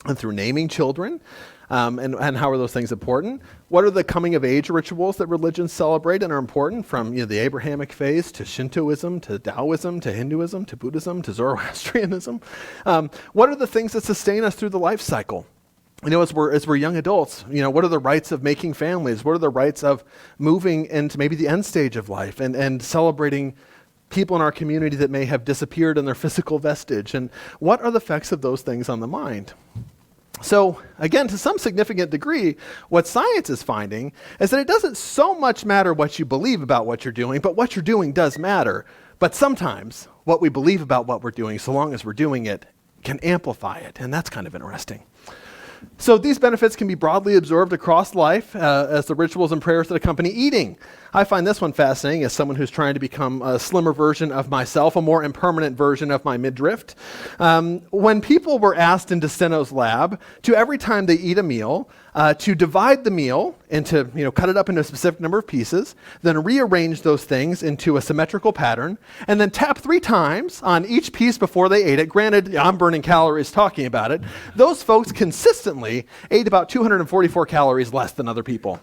and through naming children? And how are those things important? What are the coming of age rituals that religions celebrate and are important, from the Abrahamic phase to Shintoism to Taoism to Hinduism to Buddhism to Zoroastrianism? What are the things that sustain us through the life cycle? You know, as we're young adults, you know, what are the rites of making families? What are the rites of moving into maybe the end stage of life and celebrating people in our community that may have disappeared in their physical vestige? And what are the effects of those things on the mind? So again, to some significant degree, what science is finding is that it doesn't so much matter what you believe about what you're doing, but what you're doing does matter. But sometimes what we believe about what we're doing, so long as we're doing it, can amplify it, and that's kind of interesting. So these benefits can be broadly absorbed across life as the rituals and prayers that accompany eating. I find this one fascinating as someone who's trying to become a slimmer version of myself, a more impermanent version of my midriff. When people were asked in DeSteno's lab to, every time they eat a meal, to divide the meal into, cut it up into a specific number of pieces, then rearrange those things into a symmetrical pattern, and then tap 3 times on each piece before they ate it. Granted, I'm burning calories talking about it. Those folks consistently ate about 244 calories less than other people.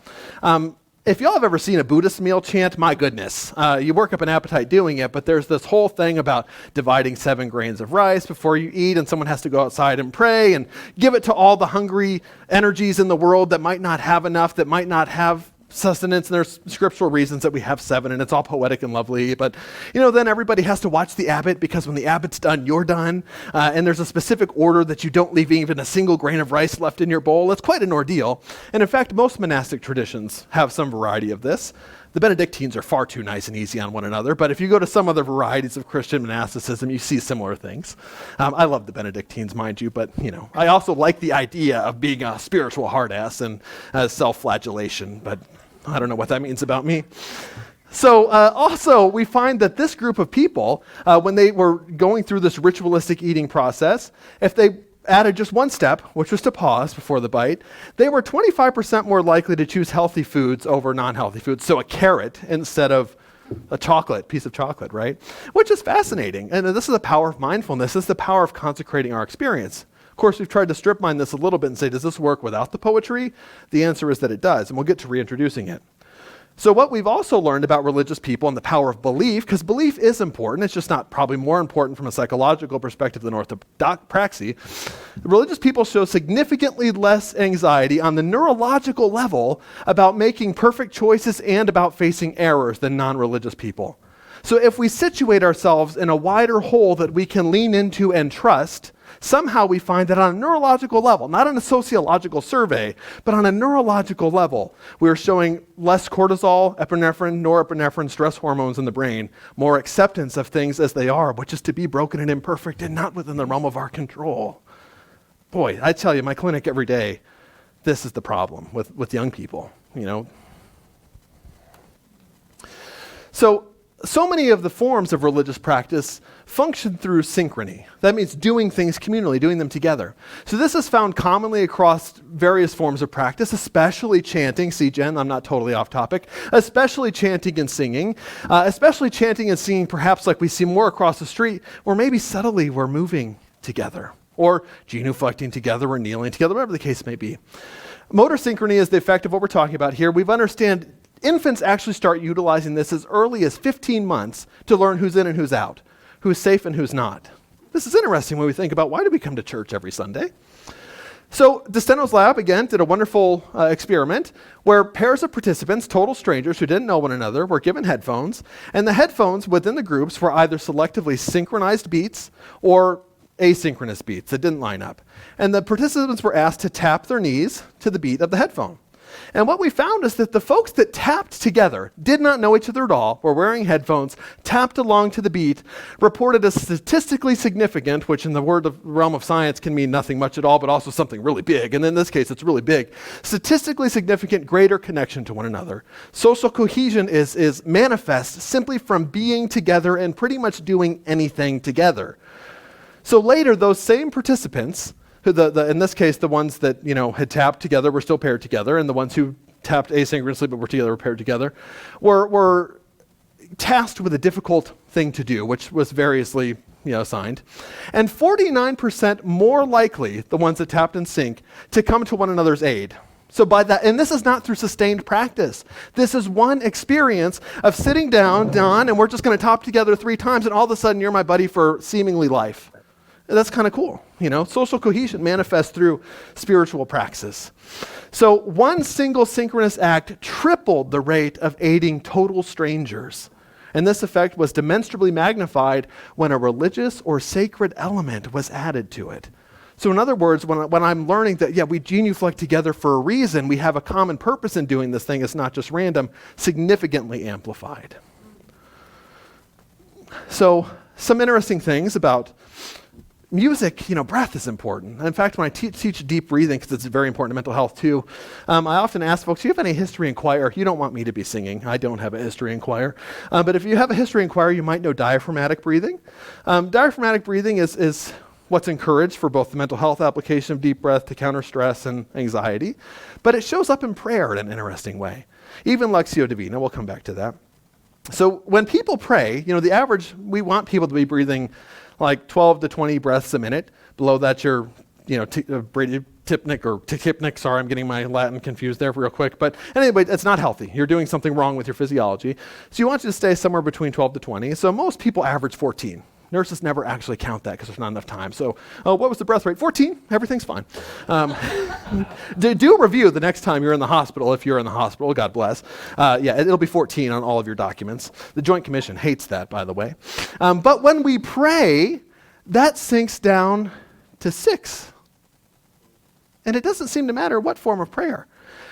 If y'all have ever seen a Buddhist meal chant, my goodness, you work up an appetite doing it, but there's this whole thing about dividing 7 grains of rice before you eat, and someone has to go outside and pray and give it to all the hungry energies in the world that might not have enough, that might not have sustenance, and there's scriptural reasons that we have 7, and it's all poetic and lovely, but then everybody has to watch the abbot, because when the abbot's done, you're done, and there's a specific order that you don't leave even a single grain of rice left in your bowl. It's quite an ordeal, and in fact, most monastic traditions have some variety of this. The Benedictines are far too nice and easy on one another, but if you go to some other varieties of Christian monasticism, you see similar things. I love the Benedictines, mind you, but I also like the idea of being a spiritual hard ass and self-flagellation, but I don't know what that means about me. So also, we find that this group of people, when they were going through this ritualistic eating process, if they added just one step, which was to pause before the bite, they were 25% more likely to choose healthy foods over non-healthy foods. So a carrot instead of a piece of chocolate, right? Which is fascinating. And this is the power of mindfulness. This is the power of consecrating our experience. Of course, we've tried to strip mine this a little bit and say, does this work without the poetry? The answer is that it does, and we'll get to reintroducing it. So what we've also learned about religious people and the power of belief, because belief is important, it's just not probably more important from a psychological perspective than orthopraxy. Religious people show significantly less anxiety on the neurological level about making perfect choices and about facing errors than non-religious people. So if we situate ourselves in a wider hole that we can lean into and trust, somehow we find that on a neurological level, not on a sociological survey, but on a neurological level, we are showing less cortisol, epinephrine, norepinephrine, stress hormones in the brain, more acceptance of things as they are, which is to be broken and imperfect and not within the realm of our control. Boy, I tell you, my clinic every day, this is the problem with young people, So so many of the forms of religious practice function through synchrony. That means doing things communally, doing them together. So this is found commonly across various forms of practice, especially chanting. See, Jen, I'm not totally off topic. Especially chanting and singing. Especially chanting and singing, perhaps like we see more across the street, or maybe subtly we're moving together, or genuflecting together, or kneeling together, whatever the case may be. Motor synchrony is the effect of what we're talking about here. We've understand infants actually start utilizing this as early as 15 months to learn who's in and who's out, who's safe and who's not. This is interesting when we think about why do we come to church every Sunday? So DeSteno's lab, again, did a wonderful experiment where pairs of participants, total strangers who didn't know one another, were given headphones, and the headphones within the groups were either selectively synchronized beats or asynchronous beats that didn't line up. And the participants were asked to tap their knees to the beat of the headphone. And what we found is that the folks that tapped together, did not know each other at all, were wearing headphones, tapped along to the beat, reported as statistically significant, which in the realm of science can mean nothing much at all, but also something really big. And in this case, it's really big. Statistically significant, greater connection to one another. Social cohesion is manifest simply from being together and pretty much doing anything together. So later, those same participants, who in this case, the ones that had tapped together were still paired together, and the ones who tapped asynchronously but were together were paired together, were tasked with a difficult thing to do, which was variously assigned. And 49% more likely, the ones that tapped in sync, to come to one another's aid. So by that, and this is not through sustained practice. This is one experience of sitting down, Don, and we're just going to tap together 3 times, and all of a sudden you're my buddy for seemingly life. That's kind of cool. Social cohesion manifests through spiritual praxis. So one single synchronous act tripled the rate of aiding total strangers. And this effect was demonstrably magnified when a religious or sacred element was added to it. So in other words, when I'm learning that, we genuflect together for a reason, we have a common purpose in doing this thing, it's not just random, significantly amplified. So some interesting things about music, breath is important. In fact, when I teach deep breathing, because it's very important to mental health too, I often ask folks, do you have any history in choir? You don't want me to be singing. I don't have a history in choir. But if you have a history in choir, you might know diaphragmatic breathing. Diaphragmatic breathing is what's encouraged for both the mental health application of deep breath to counter stress and anxiety. But it shows up in prayer in an interesting way. Even Lectio Divina, we'll come back to that. So when people pray, the average, we want people to be breathing like 12 to 20 breaths a minute. Below that, you're, tachypnic. Sorry, I'm getting my Latin confused there real quick. But anyway, it's not healthy. You're doing something wrong with your physiology. So you want you to stay somewhere between 12 to 20. So most people average 14. Nurses never actually count that because there's not enough time. So what was the breath rate? 14. Everything's fine. Do a review the next time you're in the hospital, if you're in the hospital. God bless. It'll be 14 on all of your documents. The Joint Commission hates that, by the way. But when we pray, that sinks down to 6. And it doesn't seem to matter what form of prayer.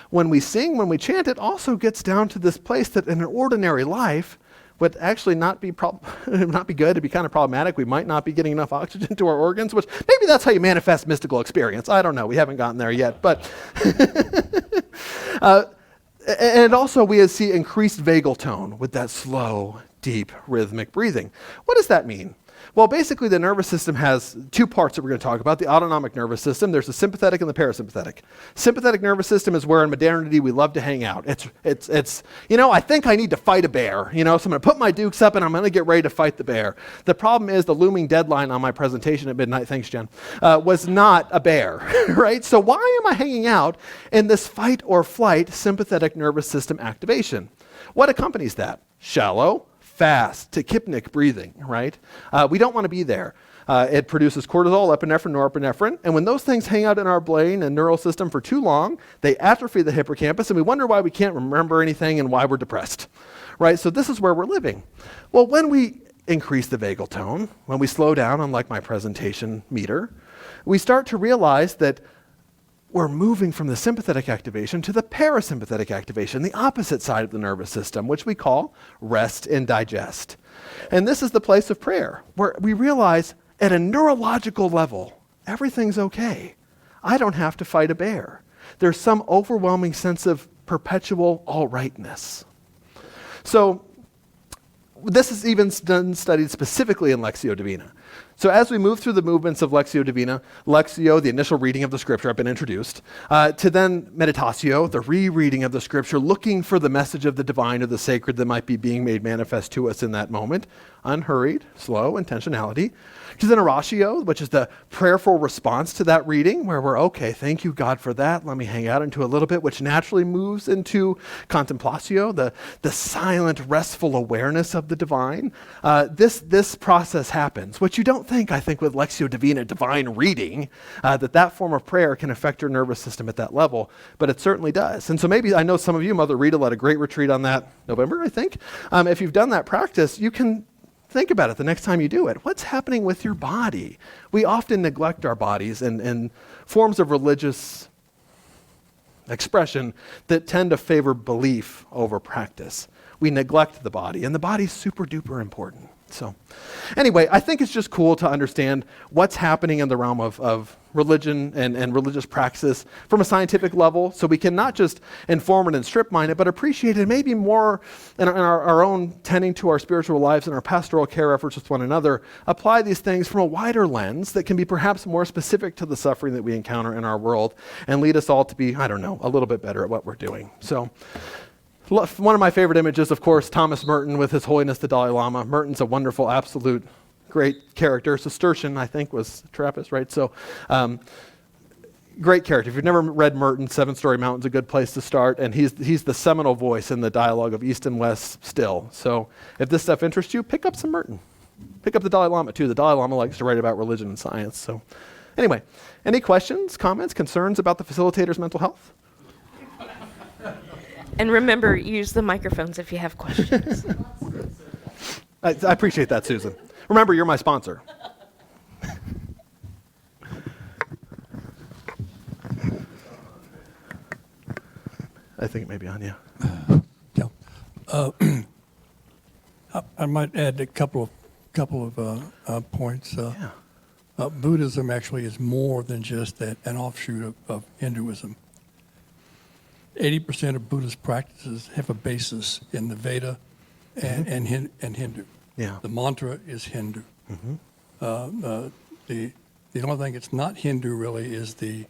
When we sing, when we chant, it also gets down to this place that in an ordinary life would actually not be good. It'd be kind of problematic. We might not be getting enough oxygen to our organs, which maybe that's how you manifest mystical experience. I don't know. We haven't gotten there yet. But and also we see increased vagal tone with that slow, deep, rhythmic breathing. What does that mean? Well, basically the nervous system has 2 parts that we're going to talk about. The autonomic nervous system, there's the sympathetic and the parasympathetic. Sympathetic nervous system is where in modernity we love to hang out. It's I think I need to fight a bear, so I'm going to put my dukes up and I'm going to get ready to fight the bear. The problem is the looming deadline on my presentation at midnight, thanks Jen, was not a bear, right? So why am I hanging out in this fight or flight sympathetic nervous system activation? What accompanies that? Shallow, fast, tachypnic breathing, right? We don't want to be there. It produces cortisol, epinephrine, norepinephrine, and when those things hang out in our brain and neural system for too long, they atrophy the hippocampus, and we wonder why we can't remember anything and why we're depressed, right? So this is where we're living. Well, when we increase the vagal tone, when we slow down, unlike my presentation meter, we start to realize that we're moving from the sympathetic activation to the parasympathetic activation, the opposite side of the nervous system, which we call rest and digest. And this is the place of prayer, where we realize at a neurological level, everything's okay. I don't have to fight a bear. There's some overwhelming sense of perpetual all rightness. So this is even studied specifically in Lectio Divina. So as we move through the movements of Lectio Divina, Lectio, the initial reading of the Scripture, I've been introduced, to then Meditatio, the rereading of the Scripture, looking for the message of the divine or the sacred that might be being made manifest to us in that moment, unhurried, slow, intentionality, to then Oratio, which is the prayerful response to that reading, where we're, okay, thank you, God, for that. Let me hang out into a little bit, which naturally moves into Contemplatio, the silent, restful awareness of the divine. This process happens, which you don't think, I think, with Lectio Divina, divine reading, that form of prayer can affect your nervous system at that level, but it certainly does. And so maybe, I know some of you, Mother Rita led a great retreat on that November, I think. If you've done that practice, you can think about it the next time you do it. What's happening with your body? We often neglect our bodies in forms of religious expression that tend to favor belief over practice. We neglect the body, and the body's super duper important. So anyway, I think it's just cool to understand what's happening in the realm of religion and religious praxis from a scientific level, so we can not just inform it and strip mine it, but appreciate it maybe more in our own tending to our spiritual lives and our pastoral care efforts with one another, apply these things from a wider lens that can be perhaps more specific to the suffering that we encounter in our world and lead us all to be, I don't know, a little bit better at what we're doing. So one of my favorite images, of course, Thomas Merton with His Holiness the Dalai Lama. Merton's a wonderful, absolute, great character. Cistercian, I think, was Trappist, right? So great character. If you've never read Merton, Seven Storey Mountain's a good place to start. And he's the seminal voice in the dialogue of East and West still. So if this stuff interests you, pick up some Merton. Pick up the Dalai Lama, too. The Dalai Lama likes to write about religion and science. So anyway, any questions, comments, concerns about the facilitator's mental health? And remember, use the microphones if you have questions. I appreciate that, Susan. Remember, you're my sponsor. I think it may be on, yeah. Yeah. I might add a couple of points. Buddhism actually is more than just an offshoot of Hinduism. 80% of Buddhist practices have a basis in the Veda and Hindu. Yeah. The mantra is Hindu. Mm-hmm. The only thing that's not Hindu really is the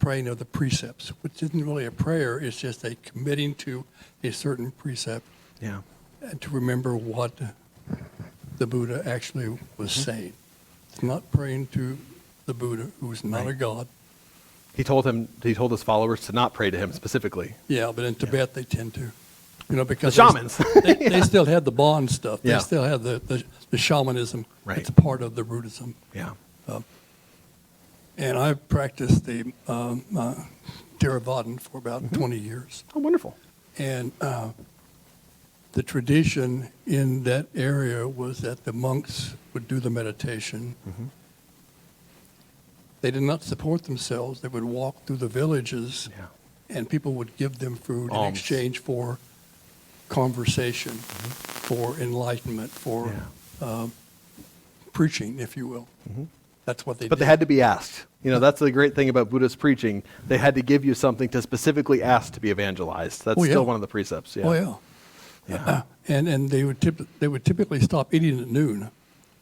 praying of the precepts, which isn't really a prayer. It's just a committing to a certain precept. Yeah. And to remember what the Buddha actually was saying. It's not praying to the Buddha, who is not a god. He told his followers to not pray to him specifically. Yeah, but in Tibet they tend to, because the shamans. they still have the Bon stuff. They Yeah. still have the shamanism. Right. It's part of the Buddhism. Yeah. And I've practiced the Theravadan for about 20 years. Oh, wonderful. And the tradition in that area was that the monks would do the meditation. Mm-hmm. They did not support themselves. They would walk through the villages, and people would give them food in exchange for conversation, for enlightenment, for preaching, if you will. Mm-hmm. That's what they did. But they had to be asked. That's the great thing about Buddhist preaching. They had to give you something to specifically ask to be evangelized. That's still one of the precepts. Yeah. Oh, yeah. Yeah. And they would typically stop eating at noon.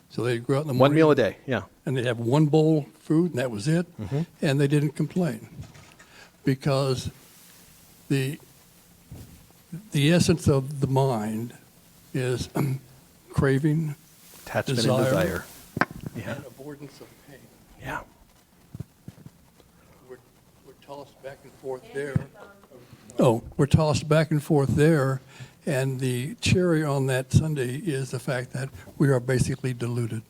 So they'd go out in the morning. One meal a day, yeah. And they'd have one bowl of food, and that was it. Mm-hmm. And they didn't complain. Because the essence of the mind is craving, Attachment desire, and desire. Yeah. and avoidance of pain. Yeah. We're tossed back and forth there. We're tossed back and forth there. And the cherry on that sundae is the fact that we are basically deluded.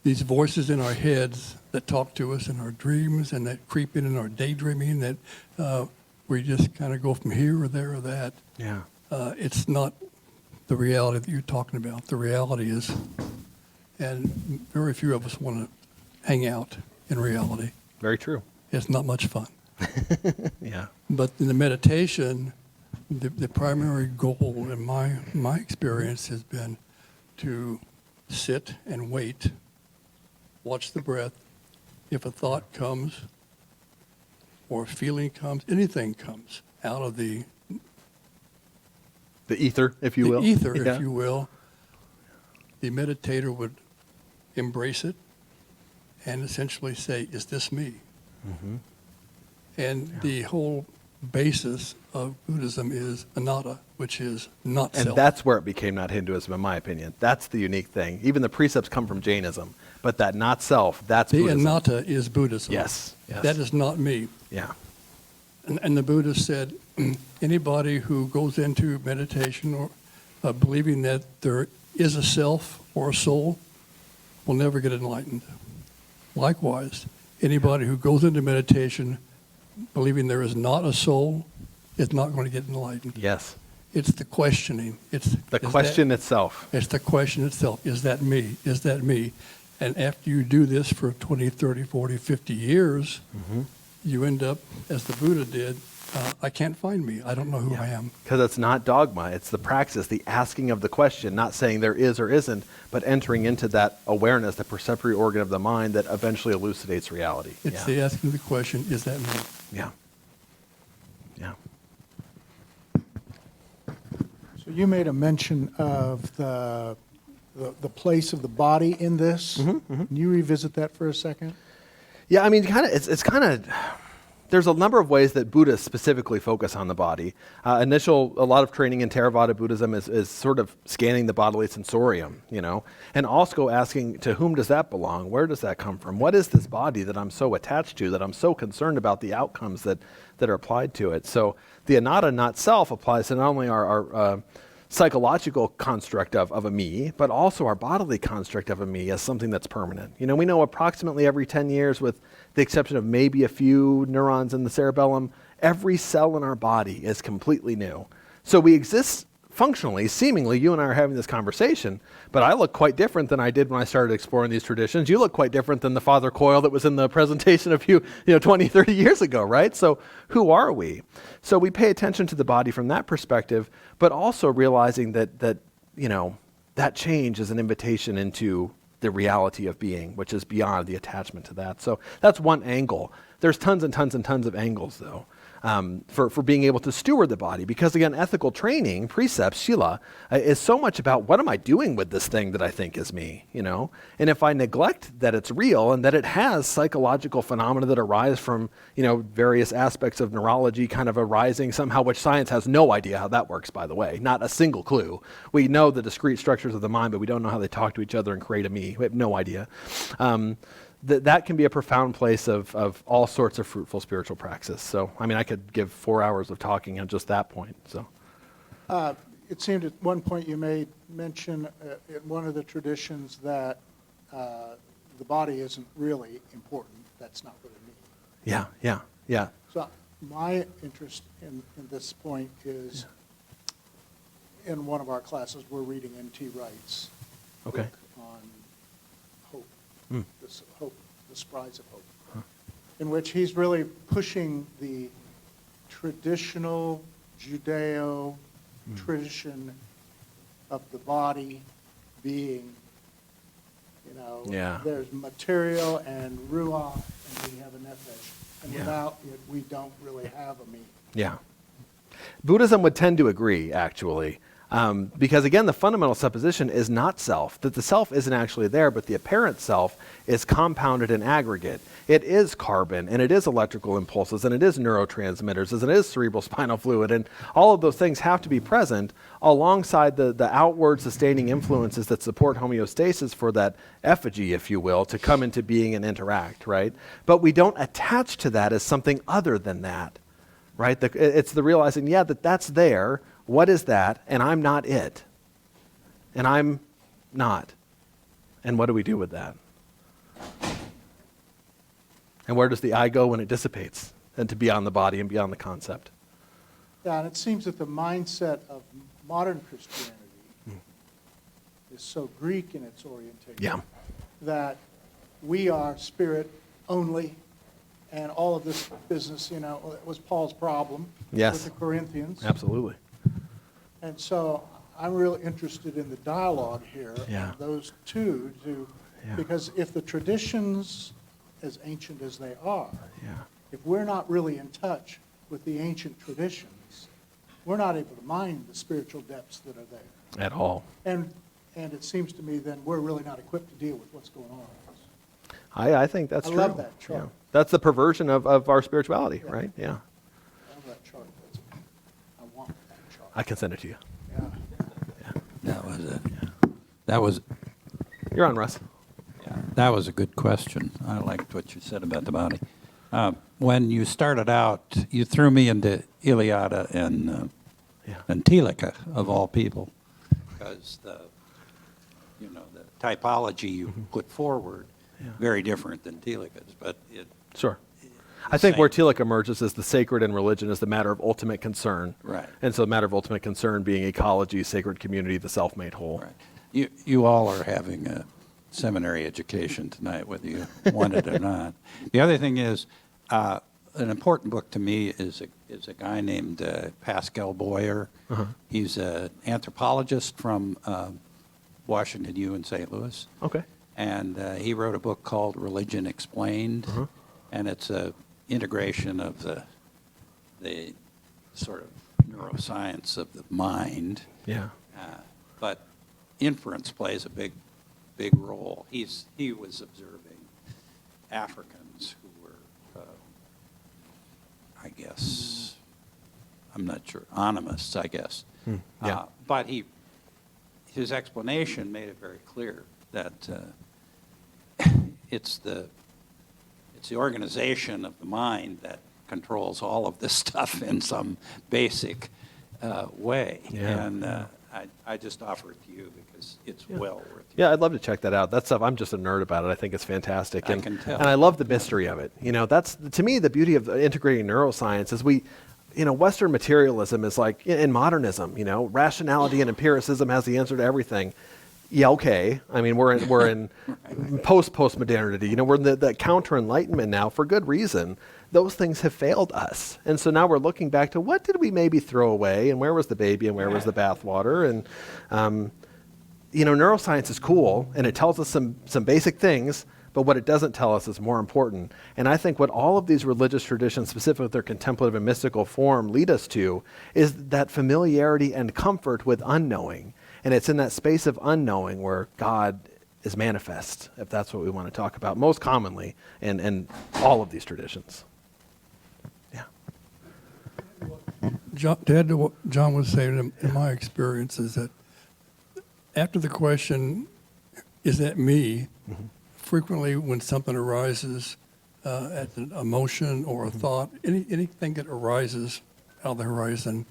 These voices in our heads that talk to us in our dreams and that creep in our daydreaming, that we just kind of go from here or there or that. Yeah. It's not the reality that you're talking about. The reality is, and very few of us want to hang out in reality. Very true. It's not much fun. Yeah. But in the meditation, the primary goal in my experience has been to sit and wait, watch the breath. If a thought comes or a feeling comes, anything comes out of the The ether, if you the will. ether, Yeah. if you will, the meditator would embrace it and essentially say, is this me? Mm-hmm. And the whole basis of Buddhism is anatta, which is not And self. that's where it became not Hinduism, in my opinion. That's the unique thing. Even the precepts come from Jainism, but that not self, that's the Buddhism. anatta is Buddhism. Yes, yes. That is not me. Yeah. And the Buddha said, anybody who goes into meditation or believing that there is a self or a soul will never get enlightened. Likewise, anybody who goes into meditation believing there is not a soul is not going to get enlightened. Yes. It's the questioning. It's The question itself. It's the question itself. Is that me? Is that me? And after you do this for 20, 30, 40, 50 years, you end up, as the Buddha did, I can't find me. I don't know who I am. Because it's not dogma. It's the praxis, the asking of the question, not saying there is or isn't, but entering into that awareness, the perceptory organ of the mind that eventually elucidates reality. It's the asking the question, is that me? Yeah. Yeah. So you made a mention of the place of the body in this. Can you revisit that for a second? Yeah, I mean, it's kind of, there's a number of ways that Buddhists specifically focus on the body. A lot of training in Theravada Buddhism is sort of scanning the bodily sensorium, and also asking, to whom does that belong? Where does that come from? What is this body that I'm so attached to, that I'm so concerned about the outcomes that are applied to it? So the anatta, not self, applies to not only our psychological construct of a me, but also our bodily construct of a me as something that's permanent. We know approximately every 10 years, with the exception of maybe a few neurons in the cerebellum, every cell in our body is completely new. So we exist functionally, seemingly, you and I are having this conversation, but I look quite different than I did when I started exploring these traditions. You look quite different than the Father Coyle that was in the presentation of 20, 30 years ago, right? So who are we? So we pay attention to the body from that perspective, but also realizing that change is an invitation into the reality of being, which is beyond the attachment to that. So that's one angle. There's tons and tons and tons of angles, though, for being able to steward the body. Because again, ethical training, precepts, shila, is so much about what am I doing with this thing that I think is me, And if I neglect that it's real and that it has psychological phenomena that arise from, various aspects of neurology kind of arising somehow, which science has no idea how that works, by the way, not a single clue. We know the discrete structures of the mind, but we don't know how they talk to each other and create a me. We have no idea. That can be a profound place of all sorts of fruitful spiritual praxis. So, I mean, I could give 4 hours of talking on just that point. So, It seemed at one point you made mention in one of the traditions that the body isn't really important. That's not really me. yeah. So my interest in this point is in one of our classes, we're reading N.T. Wright's Okay. book on hope, the Surprise of Hope, in which he's really pushing the traditional Judeo tradition of the body being, Yeah. there's material and ruach, and we have a nefesh, and Yeah. without it, we don't really have a me. Yeah. Buddhism would tend to agree, actually, because again, the fundamental supposition is not self, that the self isn't actually there, but the apparent self is compounded in aggregate. It is carbon, and it is electrical impulses, and it is neurotransmitters, and it is cerebral spinal fluid, and all of those things have to be present alongside the outward sustaining influences that support homeostasis for that effigy, if you will, to come into being and interact, right? But we don't attach to that as something other than that, right? It's the realizing, that's there. What is that? And I'm not it. And I'm not. And what do we do with that? And where does the I go when it dissipates? And to beyond the body and beyond the concept. Yeah, and it seems that the mindset of modern Christianity is so Greek in its orientation that we are spirit only, and all of this business, it was Paul's problem with the Corinthians. Absolutely. And so I'm really interested in the dialogue here of those two, because if the traditions, as ancient as they are, if we're not really in touch with the ancient traditions, we're not able to mine the spiritual depths that are there. At all. And it seems to me then we're really not equipped to deal with what's going on. I think that's I true. love that chart. Yeah. That's the perversion of our spirituality, Yeah. right? Yeah. I love that chart. I want that chart. I can send it to you. Yeah. That was it. That was, You're on, Russ. that was a good question. I liked what you said about the body. When you started out, you threw me into Iliada and Teleka, of all people, because the typology you put forward, very different than Teleka's, but it. Sure. I think where same. Tillich emerges is the sacred in religion is the matter of ultimate concern. Right. And so the matter of ultimate concern being ecology, sacred community, the self-made whole. Right. You all are having a seminary education tonight, whether you want it or not. The other thing is, an important book to me is a guy named Paszkiewicz. He's an anthropologist from Washington U in St. Louis. Okay. And he wrote a book called Religion Explained, and it's a integration of the sort of neuroscience of the mind. Yeah. But inference plays a big role. He was observing Africans who were, I guess, I'm not sure, animists, I guess. Yeah. But his explanation made it very clear that it's the organization of the mind that controls all of this stuff in some basic way. Yeah. And I just offer it to you because it's well worth it. Yeah, I'd love to check that out. That stuff, I'm just a nerd about it. I think it's fantastic. I can tell. And I love the mystery of it. That's, to me, the beauty of integrating neuroscience is Western materialism is like, in modernism, rationality and empiricism has the answer to everything. Yeah, okay. I mean, we're in post-modernity. We're in the counter-enlightenment now for good reason. Those things have failed us. And so now we're looking back to what did we maybe throw away and where was the baby and where was the bathwater? And, neuroscience is cool and it tells us some basic things, but what it doesn't tell us is more important. And I think what all of these religious traditions, specifically their contemplative and mystical form, lead us to is that familiarity and comfort with unknowing. And it's in that space of unknowing where God is manifest, if that's what we want to talk about, most commonly in all of these traditions. Yeah. To add to what John was saying, in my experience, is that after the question, is that me? Frequently when something arises, as an emotion or a thought, anything that arises out of the horizon,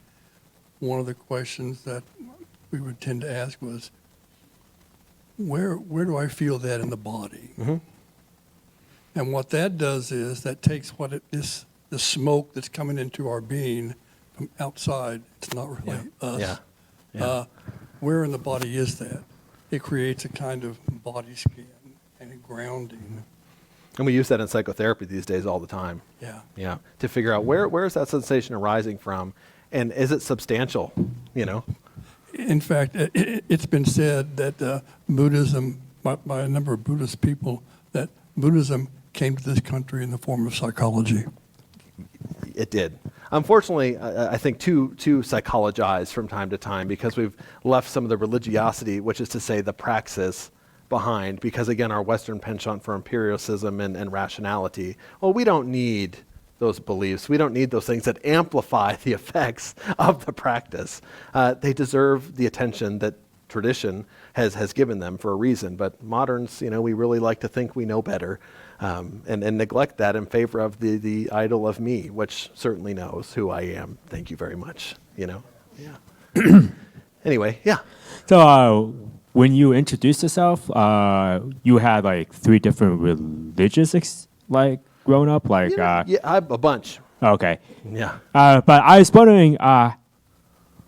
one of the questions that we would tend to ask was, where do I feel that in the body? And what that does is that takes what it is, the smoke that's coming into our being from outside. It's not really us. Yeah. Where in the body is that? It creates a kind of body scan and a grounding. And we use that in psychotherapy these days all the time. Yeah. Yeah. To figure out where is that sensation arising from and is it substantial, In fact, it's been said that Buddhism, by a number of Buddhist people, that Buddhism came to this country in the form of psychology. It did. Unfortunately, I think too psychologized from time to time because we've left some of the religiosity, which is to say the praxis, behind because, again, our Western penchant for empiricism and rationality. Well, we don't need those beliefs. We don't need those things that amplify the effects of the practice. They deserve the attention that tradition has given them for a reason. But moderns, we really like to think we know better and neglect that in favor of the idol of me, which certainly knows who I am. Thank you very much. Yeah. Anyway, yeah. So when you introduced yourself, you had like 3 different religious growing up, Yeah, a bunch. Okay. Yeah. But I was wondering,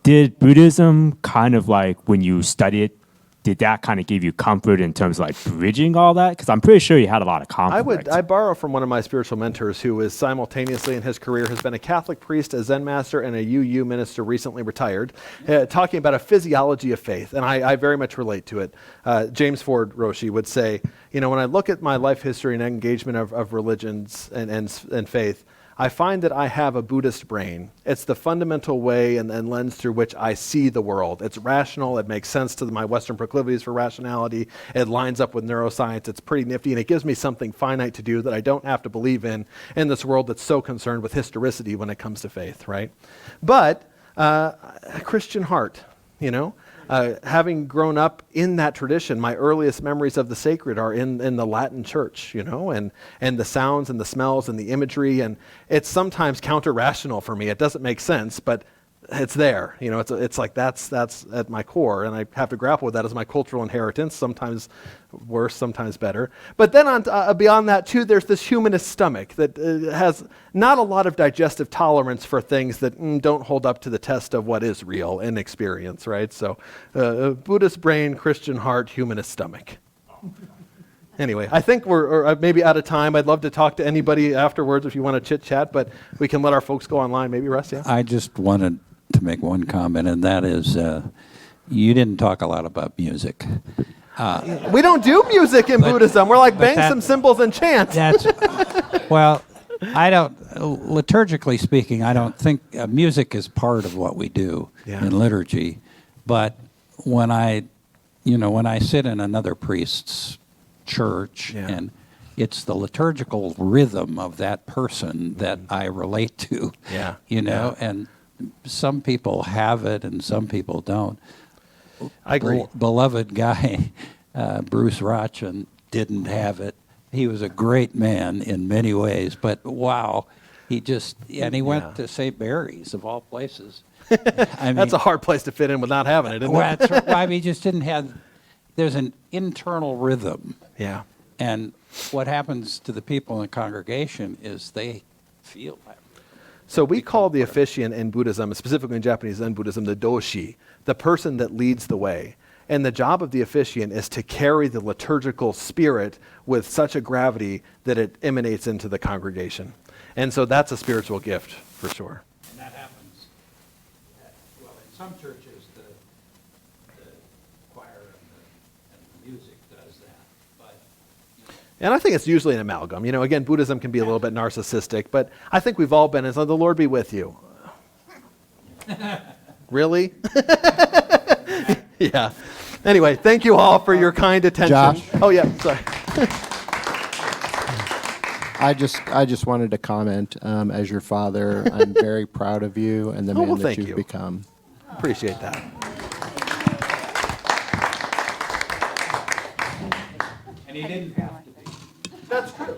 did Buddhism kind of when you study it, did that kind of give you comfort in terms of bridging all that? Because I'm pretty sure you had a lot of conflict. I borrow from one of my spiritual mentors who is simultaneously in his career has been a Catholic priest, a Zen master, and a UU minister recently retired, talking about a physiology of faith. And I very much relate to it. James Ford Roshi would say, when I look at my life history and engagement of religions and faith, I find that I have a Buddhist brain. It's the fundamental way and lens through which I see the world. It's rational. It makes sense to my Western proclivities for rationality. It lines up with neuroscience. It's pretty nifty, and it gives me something finite to do that I don't have to believe in this world that's so concerned with historicity when it comes to faith, right? But a Christian heart, you know? Having grown up in that tradition, my earliest memories of the sacred are in the Latin church, you know, and the sounds and the smells and the imagery, and it's sometimes counter-rational for me. It doesn't make sense, but it's there, you know. It's like that's at my core, and I have to grapple with that as my cultural inheritance. Sometimes worse, sometimes better. But then beyond that too, there's this humanist stomach that has not a lot of digestive tolerance for things that don't hold up to the test of what is real in experience, right? So, Buddhist brain, Christian heart, humanist stomach. Anyway, I think we're maybe out of time. I'd love to talk to anybody afterwards if you want to chit-chat, but we can let our folks go online. Maybe, Russ, yeah? I just wanted to make one comment, and that is you didn't talk a lot about music. We don't do music in Buddhism. We're like bang some cymbals and chant. That's well, I don't. Liturgically speaking, I don't think music is part of what we do in liturgy. But when I sit in another priest's church and it's the liturgical rhythm of that person that I relate to. And some people have it and some people don't. I agree. Beloved guy, Bruce Rotchen, didn't have it. He was a great man in many ways, but wow, he went to St. Mary's of all places. I mean, that's a hard place to fit in without having it, isn't it? That's right. I mean, he just didn't have. There's an internal rhythm. Yeah. And what happens to the people in the congregation is they feel that. So we call the officiant in Buddhism, specifically in Japanese Zen Buddhism, the doshi, the person that leads the way. And the job of the officiant is to carry the liturgical spirit with such a gravity that it emanates into the congregation. And so that's a spiritual gift, for sure. And that happens, in some churches, the choir and the music does that. But and I think it's usually an amalgam. You know, again, Buddhism can be a little bit narcissistic, but I think we've all been, the Lord be with you. Really? Yeah. Anyway, thank you all for your kind attention. Josh? Oh, yeah, sorry. I just wanted to comment, as your father, I'm very proud of you and the man that thank you've you. become. Appreciate that. he didn't have to be. That's true.